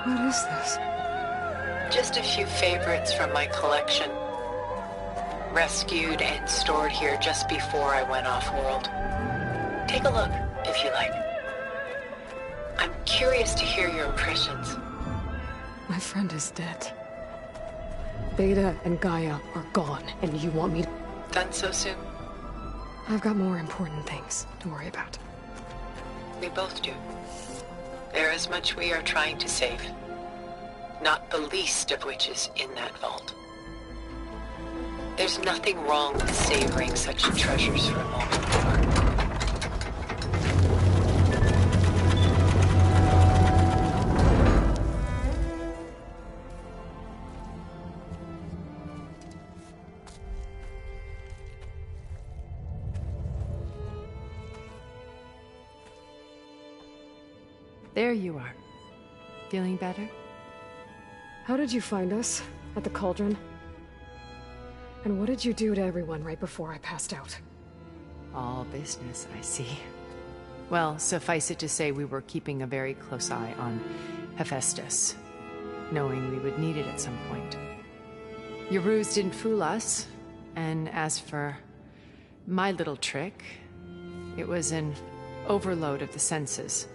What is this? Just a few favorites from my collection. Rescued and stored here just before I went off-world. Take a look, if you like. I'm curious to hear your impressions. My friend is dead. Beta and Gaia are gone, and you want me to... Done so soon? I've got more important things to worry about. We both do. There is much we are trying to save. Not the least of which is in that vault. There's nothing wrong with savoring such treasures for a moment. There you are. Feeling better? How did you find us? At the cauldron? And what did you do to everyone right before I passed out? All business, I see. Well, suffice it to say we were keeping a very close eye on Hephaestus, knowing we would need it at some point. Your ruse didn't fool us, and as for my little trick, it was an overload of the senses,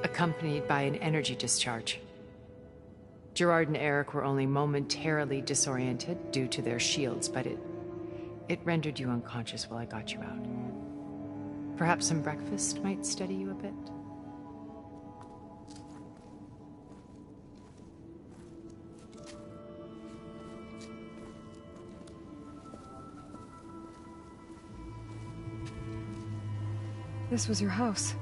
accompanied by an energy discharge. Gerard and Eric were only momentarily disoriented due to their shields, but it rendered you unconscious while I got you out. Perhaps some breakfast might steady you a bit? This was your house.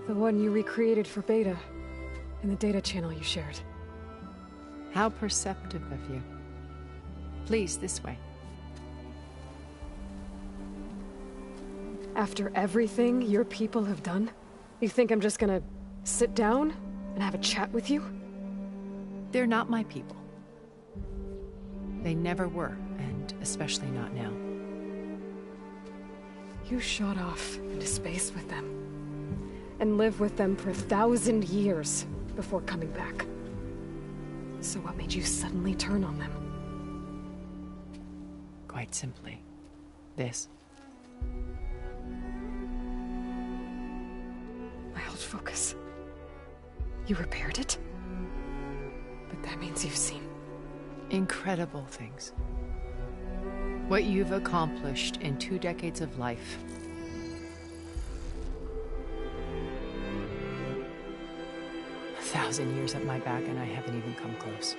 The one you recreated for Beta, in the data channel you shared. How perceptive of you. Please, this way. After everything your people have done, you think I'm just gonna sit down and have a chat with you? They're not my people. They never were, and especially not now. You shot off into space with them, and lived with them for 1,000 years before coming back. So what made you suddenly turn on them? Quite simply, this. My old focus. You repaired it? But that means you've seen... incredible things. What you've accomplished in 2 decades of life. A 1,000 years at my back and I haven't even come close.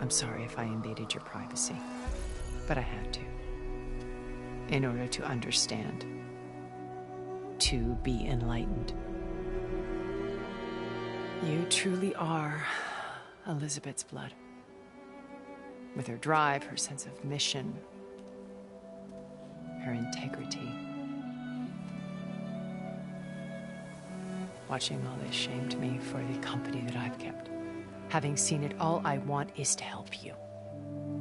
I'm sorry if I invaded your privacy, but I had to. In order to understand. To be enlightened. You truly are Elizabeth's blood. With her drive, her sense of mission, her integrity. Watching all this shamed me for the company that I've kept. Having seen it, all I want is to help you.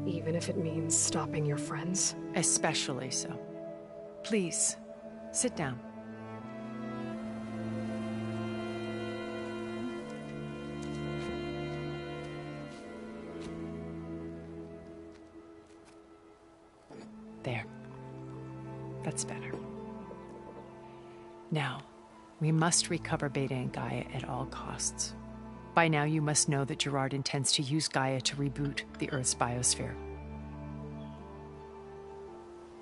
Even if it means stopping your friends? Especially so. Please, sit down. There. That's better. Now, we must recover Beta and Gaia at all costs. By now, you must know that Gerard intends to use Gaia to reboot the Earth's biosphere.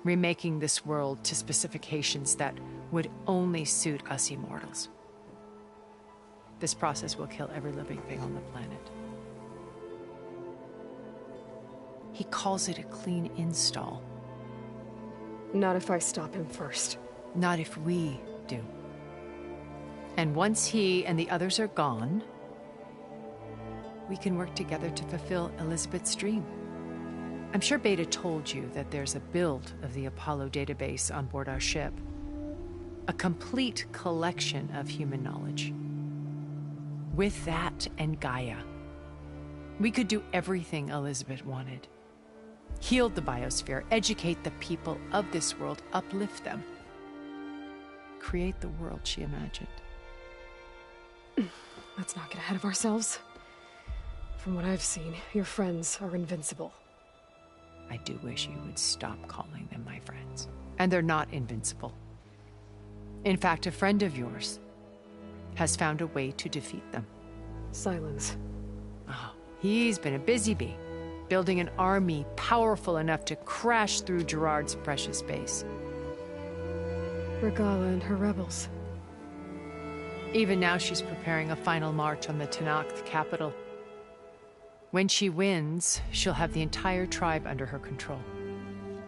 remaking this world to specifications that would only suit us immortals. This process will kill every living thing on the planet. He calls it a clean install. Not if I stop him first. Not if we do. And once he and the others are gone, we can work together to fulfill Elizabeth's dream. I'm sure Beta told you that there's a build of the Apollo database on board our ship. A complete collection of human knowledge. With that and Gaia, we could do everything Elizabeth wanted. Heal the biosphere, educate the people of this world, uplift them. Create the world she imagined. Let's not get ahead of ourselves. From what I've seen, your friends are invincible. I do wish you would stop calling them my friends. And they're not invincible. In fact, a friend of yours has found a way to defeat them. Silence. Oh, he's been a busy bee, building an army powerful enough to crash through Gerard's precious base. Regala and her rebels. Even now she's preparing a final march on the Tenakth capital. When she wins, she'll have the entire tribe under her control.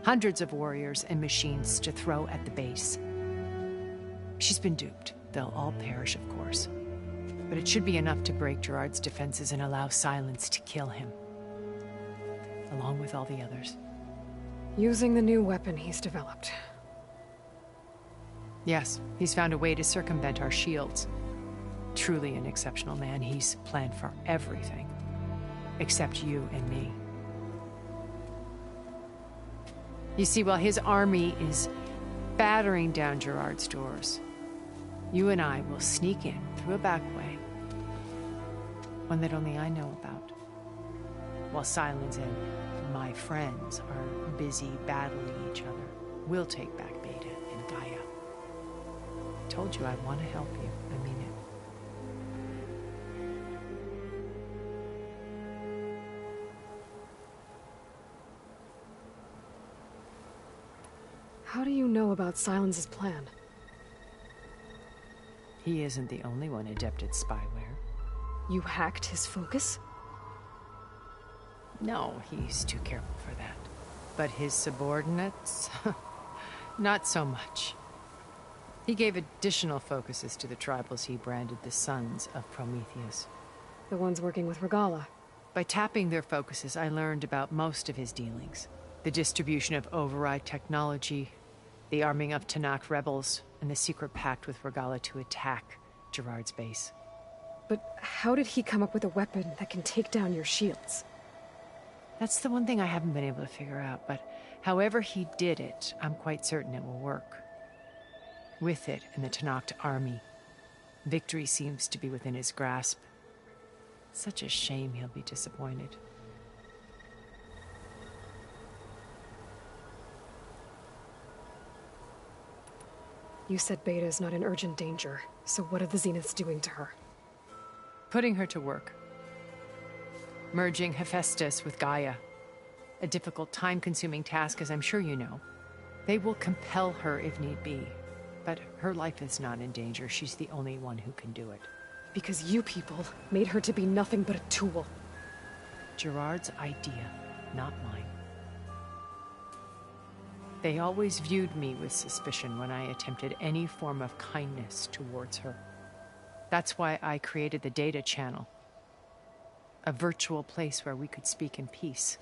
Hundreds of warriors and machines to throw at the base. She's been duped. They'll all perish, of course. But it should be enough to break Gerard's defenses and allow Silence to kill him. Along with all the others. Using the new weapon he's developed. Yes, he's found a way to circumvent our shields. Truly an exceptional man. He's planned for everything. Except you and me. You see, while his army is battering down Gerard's doors, you and I will sneak in through a back way. One that only I know about. While Silence and my friends are busy battling each other, we'll take back Beta and Gaia. I told you I want to help you. I mean it. How do you know about Silence's plan? He isn't the only one adept at spyware. You hacked his focus? No, he's too careful for that. But his subordinates? Not so much. He gave additional focuses to the tribals he branded the Sons of Prometheus. The ones working with Regala. By tapping their focuses, I learned about most of his dealings. The distribution of override technology, the arming of Tenakth rebels, and the secret pact with Regala to attack Gerard's base. But how did he come up with a weapon that can take down your shields? That's the one thing I haven't been able to figure out, but however he did it, I'm quite certain it will work. With it and the Tenakth army, victory seems to be within his grasp. Such a shame he'll be disappointed. You said Beta is not in urgent danger, so what are the Zeniths doing to her? Putting her to work. Merging Hephaestus with Gaia. A difficult, time-consuming task, as I'm sure you know. They will compel her if need be. But her life is not in danger. She's the only one who can do it. Because you people made her to be nothing but a tool. Gerard's idea, not mine. They always viewed me with suspicion when I attempted any form of kindness towards her. That's why I created the data channel. A virtual place where we could speak in peace.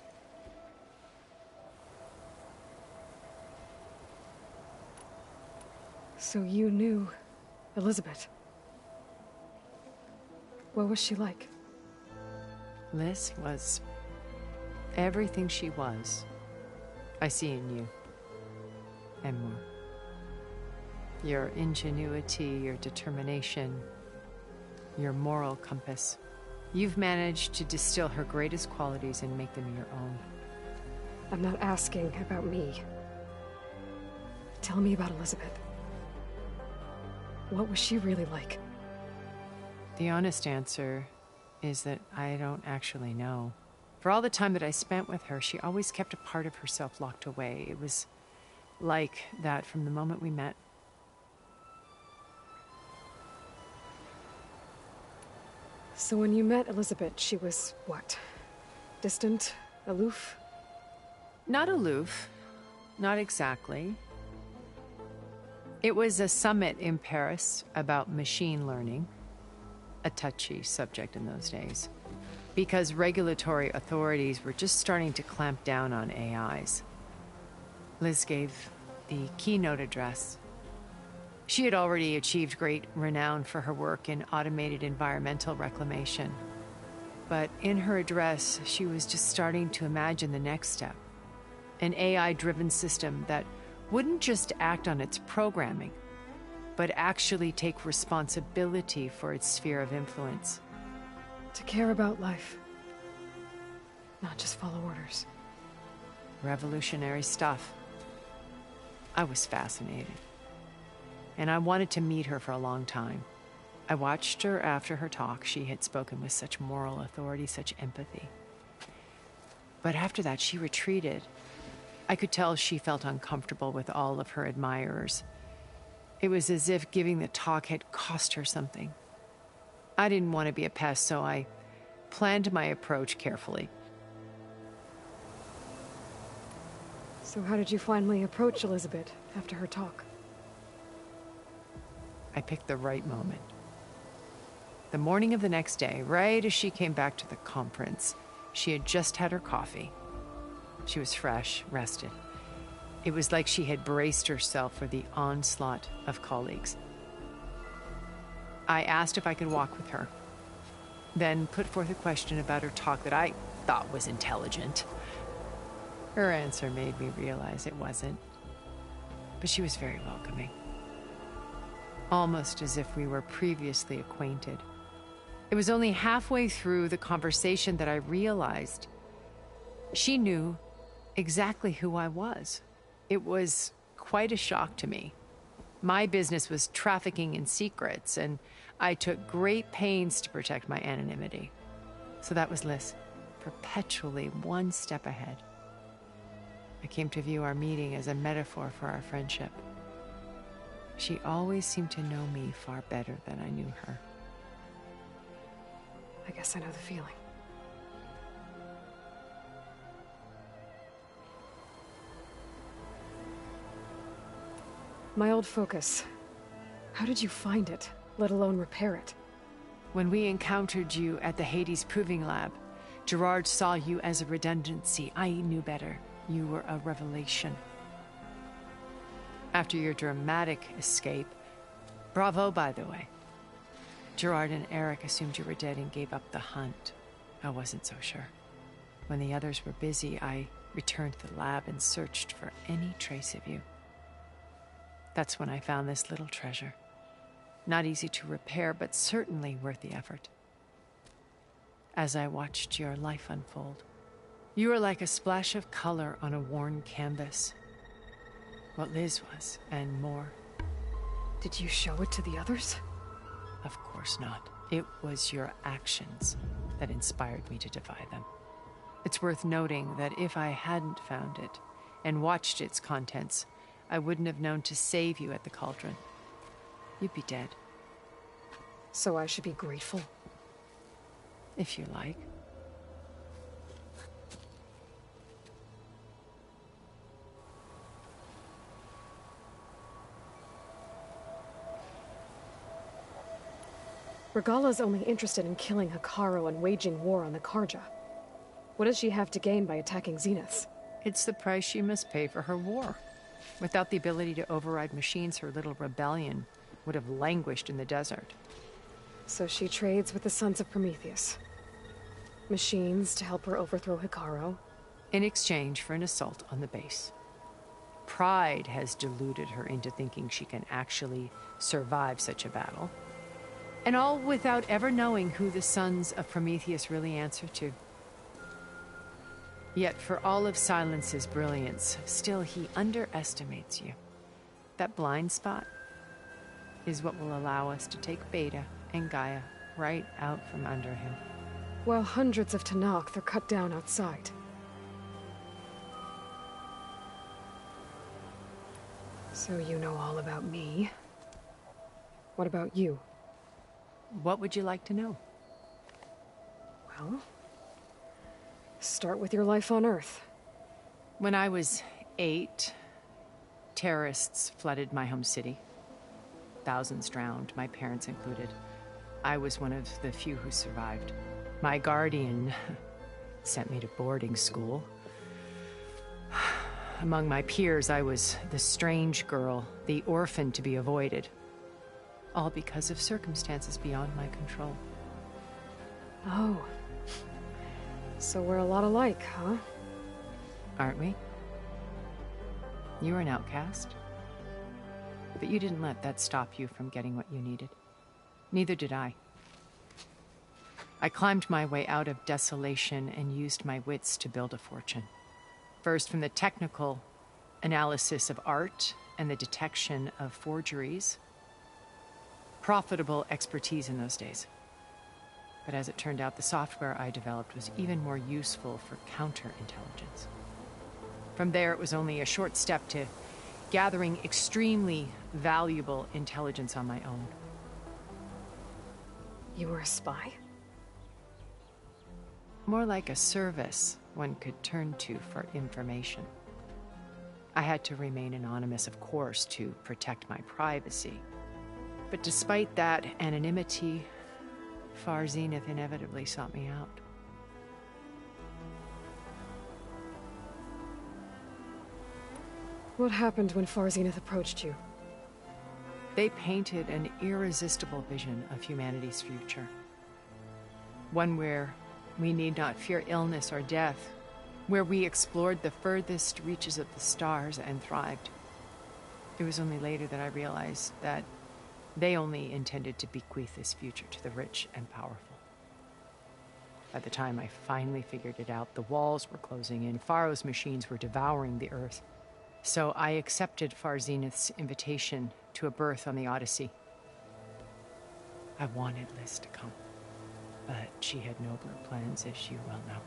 So you knew Elizabeth. What was she like? Liz was everything she was. I see in you. And more. Your ingenuity, your determination, your moral compass. You've managed to distill her greatest qualities and make them your own. I'm not asking about me. Tell me about Elizabeth. What was she really like? The honest answer is that I don't actually know. For all the time that I spent with her, she always kept a part of herself locked away. It was like that from the moment we met. So when you met Elizabeth, she was what? Distant? Aloof? Not aloof. Not exactly. It was a summit in Paris about machine learning. A touchy subject in those days. Because regulatory authorities were just starting to clamp down on AIs. Liz gave the keynote address. She had already achieved great renown for her work in automated environmental reclamation. But in her address, she was just starting to imagine the next step. An AI-driven system that wouldn't just act on its programming, but actually take responsibility for its sphere of influence. To care about life. Not just follow orders. Revolutionary stuff. I was fascinated. And I wanted to meet her for a long time. I watched her after her talk. She had spoken with such moral authority, such empathy. But after that, she retreated. I could tell she felt uncomfortable with all of her admirers. It was as if giving the talk had cost her something. I didn't want to be a pest, so I planned my approach carefully. So how did you finally approach Elizabeth after her talk? I picked the right moment. The morning of the next day, right as she came back to the conference, she had just had her coffee. She was fresh, rested. It was like she had braced herself for the onslaught of colleagues. I asked if I could walk with her, then put forth a question about her talk that I thought was intelligent. Her answer made me realize it wasn't, but she was very welcoming. Almost as if we were previously acquainted. It was only halfway through the conversation that I realized she knew exactly who I was. It was quite a shock to me. My business was trafficking in secrets, and I took great pains to protect my anonymity. So that was Liz, perpetually one step ahead. I came to view our meeting as a metaphor for our friendship. She always seemed to know me far better than I knew her. I guess I know the feeling. My old focus. How did you find it, let alone repair it? When we encountered you at the Hades Proving Lab, Gerard saw you as a redundancy. I knew better. You were a revelation. After your dramatic escape, bravo, by the way. Gerard and Eric assumed you were dead and gave up the hunt. I wasn't so sure. When the others were busy, I returned to the lab and searched for any trace of you. That's when I found this little treasure. Not easy to repair, but certainly worth the effort. As I watched your life unfold, you were like a splash of color on a worn canvas. What Liz was, and more. Did you show it to the others? Of course not. It was your actions that inspired me to defy them. It's worth noting that if I hadn't found it and watched its contents, I wouldn't have known to save you at the cauldron. You'd be dead. So I should be grateful? If you like. Regala's only interested in killing Hekarro and waging war on the Karja. What does she have to gain by attacking Zeniths? It's the price she must pay for her war. Without the ability to override machines, her little rebellion would have languished in the desert. So she trades with the Sons of Prometheus. Machines to help her overthrow Hekarro. In exchange for an assault on the base. Pride has deluded her into thinking she can actually survive such a battle. And all without ever knowing who the Sons of Prometheus really answer to. Yet for all of Silence's brilliance, still he underestimates you. That blind spot is what will allow us to take Beta and Gaia right out from under him. While hundreds of Tenakth are cut down outside. So you know all about me. What about you? What would you like to know? Well, start with your life on Earth. When I was 8, terrorists flooded my home city. Thousands drowned, my parents included. I was one of the few who survived. My guardian sent me to boarding school. Among my peers, I was the strange girl, the orphan to be avoided. All because of circumstances beyond my control. Oh. So we're a lot alike, huh? Aren't we? You were an outcast. But you didn't let that stop you from getting what you needed. Neither did I. I climbed my way out of desolation and used my wits to build a fortune. First, from the technical analysis of art and the detection of forgeries. Profitable expertise in those days. But as it turned out, the software I developed was even more useful for counterintelligence. From there, it was only a short step to gathering extremely valuable intelligence on my own. You were a spy? More like a service one could turn to for information. I had to remain anonymous, of course, to protect my privacy. But despite that anonymity, Far Zenith inevitably sought me out. What happened when Far Zenith approached you? They painted an irresistible vision of humanity's future. One where we need not fear illness or death, where we explored the furthest reaches of the stars and thrived. It was only later that I realized that they only intended to bequeath this future to the rich and powerful. By the time I finally figured it out, the walls were closing in, Pharaoh's machines were devouring the Earth. So I accepted Far Zenith's invitation to a berth on the Odyssey. I wanted Liz to come, but she had nobler plans, as you well know.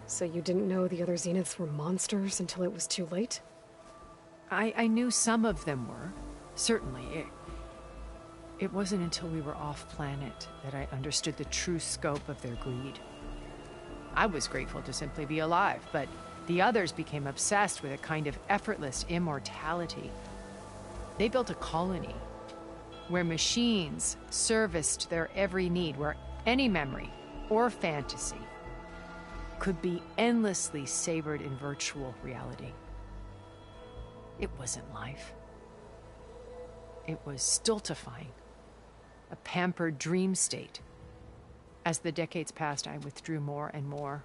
So you didn't know the other Zeniths were monsters until it was too late? I knew some of them were, certainly. It wasn't until we were off-planet that I understood the true scope of their greed. I was grateful to simply be alive, but the others became obsessed with a kind of effortless immortality. They built a colony where machines serviced their every need, where any memory or fantasy could be endlessly savored in virtual reality. It wasn't life. It was stultifying, a pampered dream state. As the decades passed, I withdrew more and more,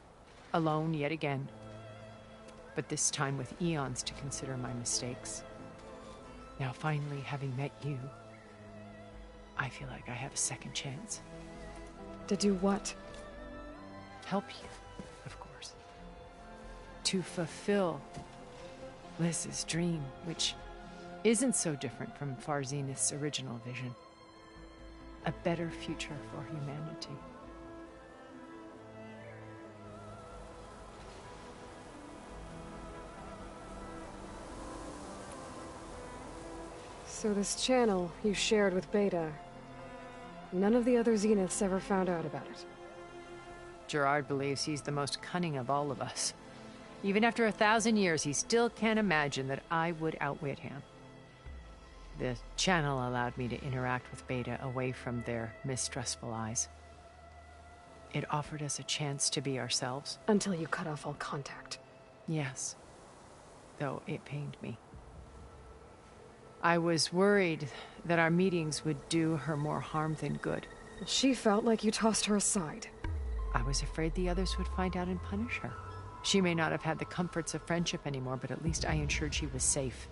alone yet again, but this time with eons to consider my mistakes. Now, finally, having met you, I feel like I have a second chance. To do what? Help you, of course. To fulfill Liz's dream, which isn't so different from Far Zenith's original vision. A better future for humanity. So this channel you shared with Beta, none of the other Zeniths ever found out about it? Gerard believes he's the most cunning of all of us. Even after 1,000 years, he still can't imagine that I would outwit him. The channel allowed me to interact with Beta away from their mistrustful eyes. It offered us a chance to be ourselves. Until you cut off all contact. Yes. Though it pained me. I was worried that our meetings would do her more harm than good. She felt like you tossed her aside. I was afraid the others would find out and punish her. She may not have had the comforts of friendship anymore, but at least I ensured she was safe.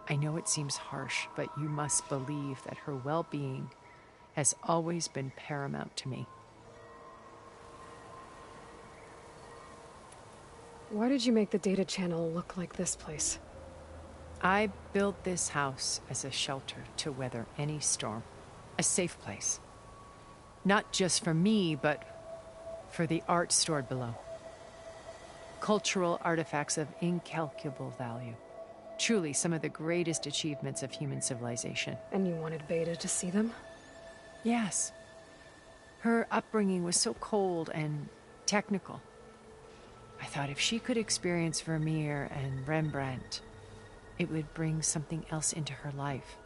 I know it seems harsh, but you must believe that her well-being has always been paramount to me. Why did you make the data channel look like this place? I built this house as a shelter to weather any storm. A safe place. Not just for me, but for the art stored below. cultural artifacts of incalculable value. Truly some of the greatest achievements of human civilization. And you wanted Beta to see them? Yes. Her upbringing was so cold and technical. I thought if she could experience Vermeer and Rembrandt, it would bring something else into her life.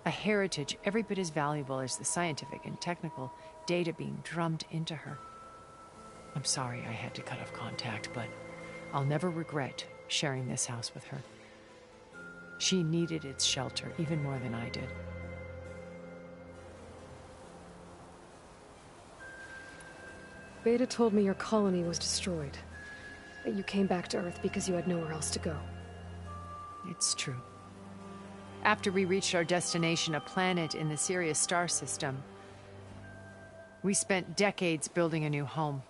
A heritage every bit as valuable as the scientific and technical data being drummed into her. I'm sorry I had to cut off contact, but I'll never regret sharing this house with her. She needed its shelter even more than I did. Beta told me your colony was destroyed. That you came back to Earth because you had nowhere else to go. It's true. After we reached our destination, a planet in the Sirius star system, we spent decades building a new home.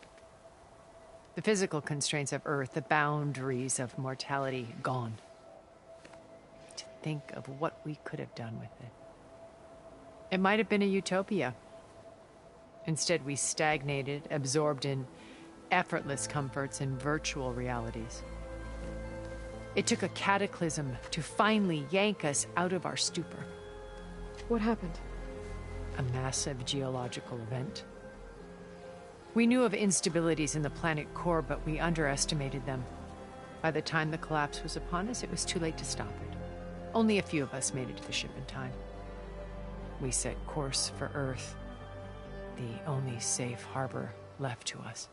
The physical constraints of Earth, the boundaries of mortality, gone. To think of what we could have done with it. It might have been a utopia. Instead, we stagnated, absorbed in effortless comforts and virtual realities. It took a cataclysm to finally yank us out of our stupor. What happened? A massive geological event. We knew of instabilities in the planet core, but we underestimated them. By the time the collapse was upon us, it was too late to stop it. Only a few of us made it to the ship in time. We set course for Earth, the only safe harbor left to us.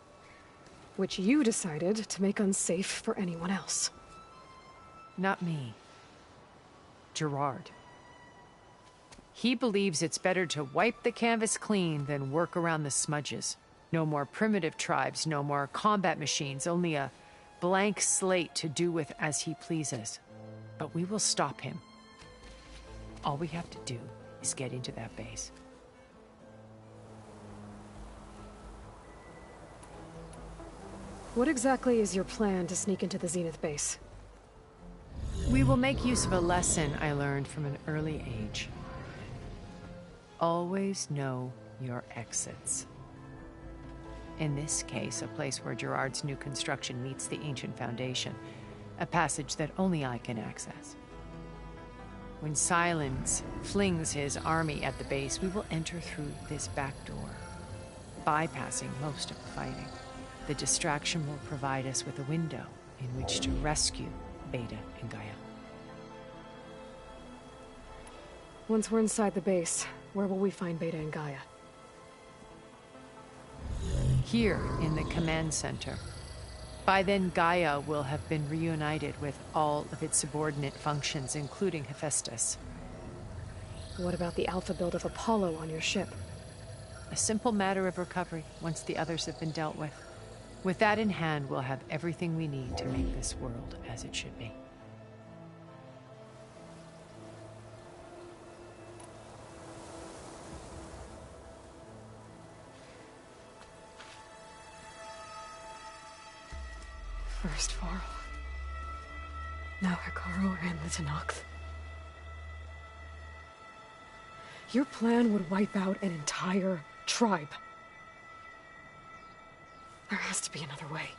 Which you decided to make unsafe for anyone else. Not me. Gerard. He believes it's better to wipe the canvas clean than work around the smudges. No more primitive tribes, no more combat machines, only a blank slate to do with as he pleases. But we will stop him. All we have to do is get into that base. What exactly is your plan to sneak into the Zenith base? We will make use of a lesson I learned from an early age. Always know your exits. In this case, a place where Gerard's new construction meets the ancient foundation, a passage that only I can access. When Silence flings his army at the base, we will enter through this back door, bypassing most of the fighting. The distraction will provide us with a window in which to rescue Beta and Gaia. Once we're inside the base, where will we find Beta and Gaia? Here in the command center. By then, Gaia will have been reunited with all of its subordinate functions, including Hephaestus. What about the alpha build of Apollo on your ship? A simple matter of recovery once the others have been dealt with. With that in hand, we'll have everything we need to make this world as it should be. First Varl. Now Hikaru and the Tenakth. Your plan would wipe out an entire tribe. There has to be another way.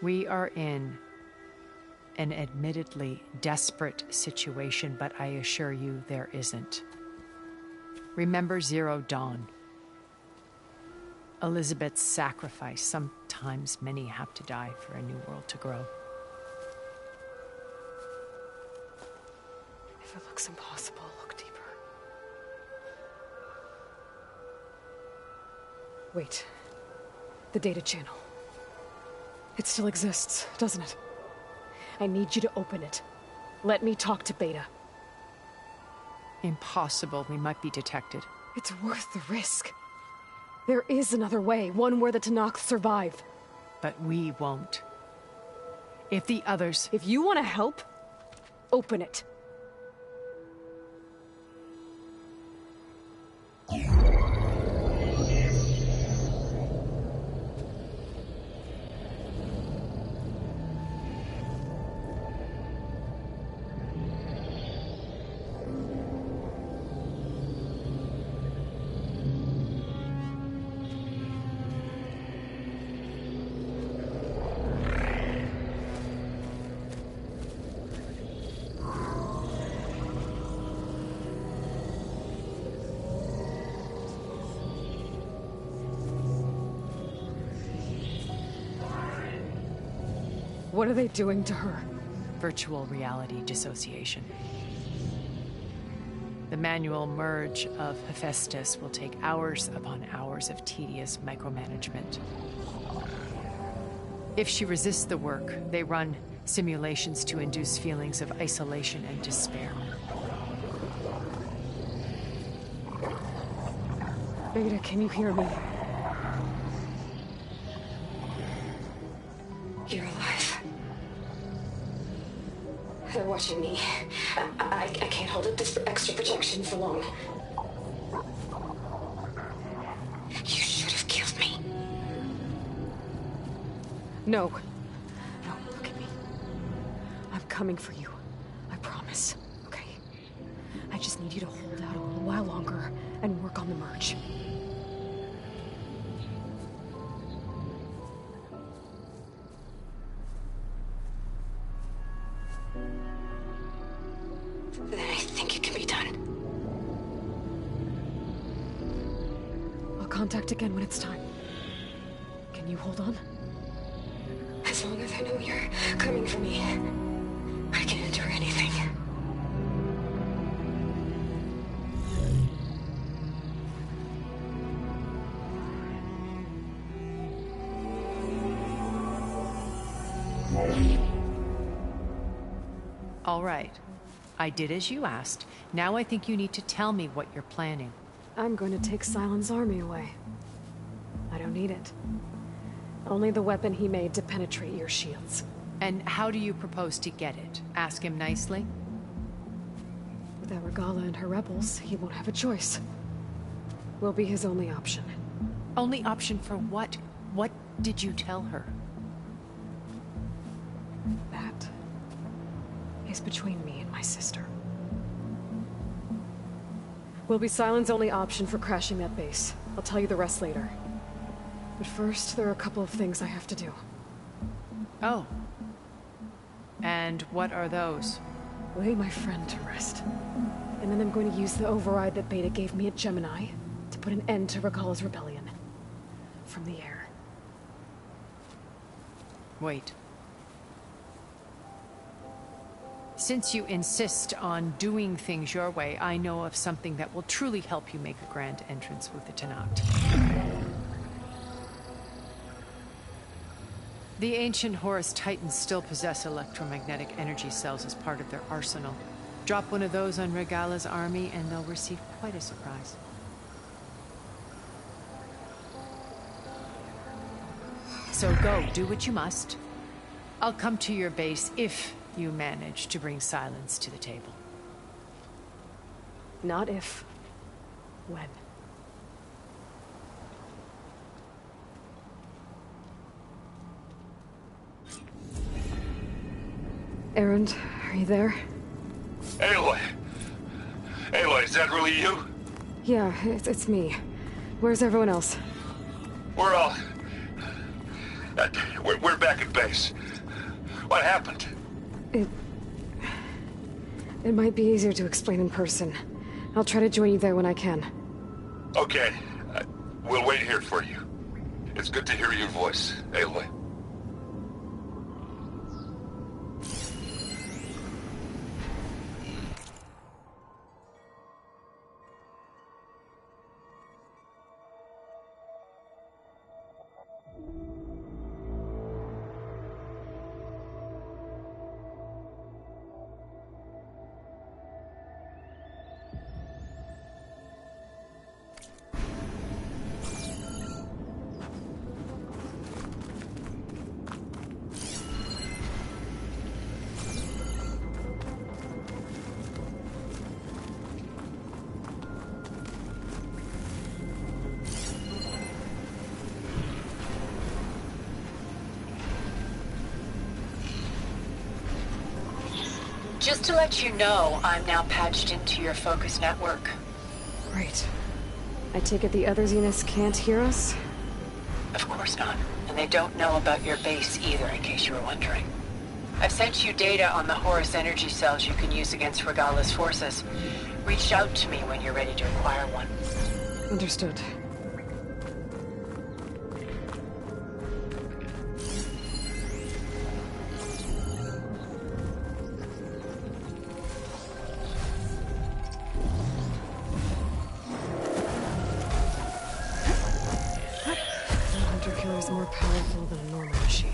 We are in an admittedly desperate situation, but I assure you there isn't. Remember Zero Dawn. Elizabeth's sacrifice. Sometimes many have to die for a new world to grow. If it looks impossible, look deeper. Wait. The data channel. It still exists, doesn't it? I need you to open it. Let me talk to Beta. Impossible. We might be detected. It's worth the risk. There is another way, one where the Tenakth survive. But we won't. If the others... If you want to help, open it. What are they doing to her? Virtual reality dissociation. The manual merge of Hephaestus will take hours upon hours of tedious micromanagement. If she resists the work, they run simulations to induce feelings of isolation and despair. Beta, can you hear me? You're alive. They're watching me. I can't hold up this extra protection for long. You should have killed me. No. No, look at me. I'm coming for you. I promise. Okay? I just need you to hold out a little while longer and work on the merge. Then I think it can be done. I'll contact again when it's time. Can you hold on? As long as I know you're coming for me, I can endure anything. All right. I did as you asked. Now I think you need to tell me what you're planning. I'm going to take Silent's army away. I don't need it. Only the weapon he made to penetrate your shields. And how do you propose to get it? Ask him nicely? Without Regala and her rebels, he won't have a choice. We'll be his only option. Only option for what? What did you tell her? That is between me and my sister. Will be Silent's only option for crashing that base. I'll tell you the rest later. But first, there are a couple of things I have to do. Oh. And what are those? Lay my friend to rest. And then I'm going to use the override that Beta gave me at Gemini to put an end to Regala's rebellion. From the air. Wait. Since you insist on doing things your way, I know of something that will truly help you make a grand entrance with the Tenakth. The ancient Horus Titans still possess electromagnetic energy cells as part of their arsenal. Drop one of those on Regala's army and they'll receive quite a surprise. So go, do what you must. I'll come to your base if you manage to bring Silence to the table. Not if. When. Erend, are you there? Aloy! Aloy, is that really you? Yeah, it's me. Where's everyone else? We're all... we're back at base. What happened? It might be easier to explain in person. I'll try to join you there when I can. Okay. We'll wait here for you. It's good to hear your voice, Aloy. Just to let you know, I'm now patched into your focus network. Great. I take it the other Zeniths can't hear us? Of course not. And they don't know about your base either, in case you were wondering. I've sent you data on the Horus energy cells you can use against Regala's forces. Reach out to me when you're ready to acquire one. Understood. powerful than a normal machine.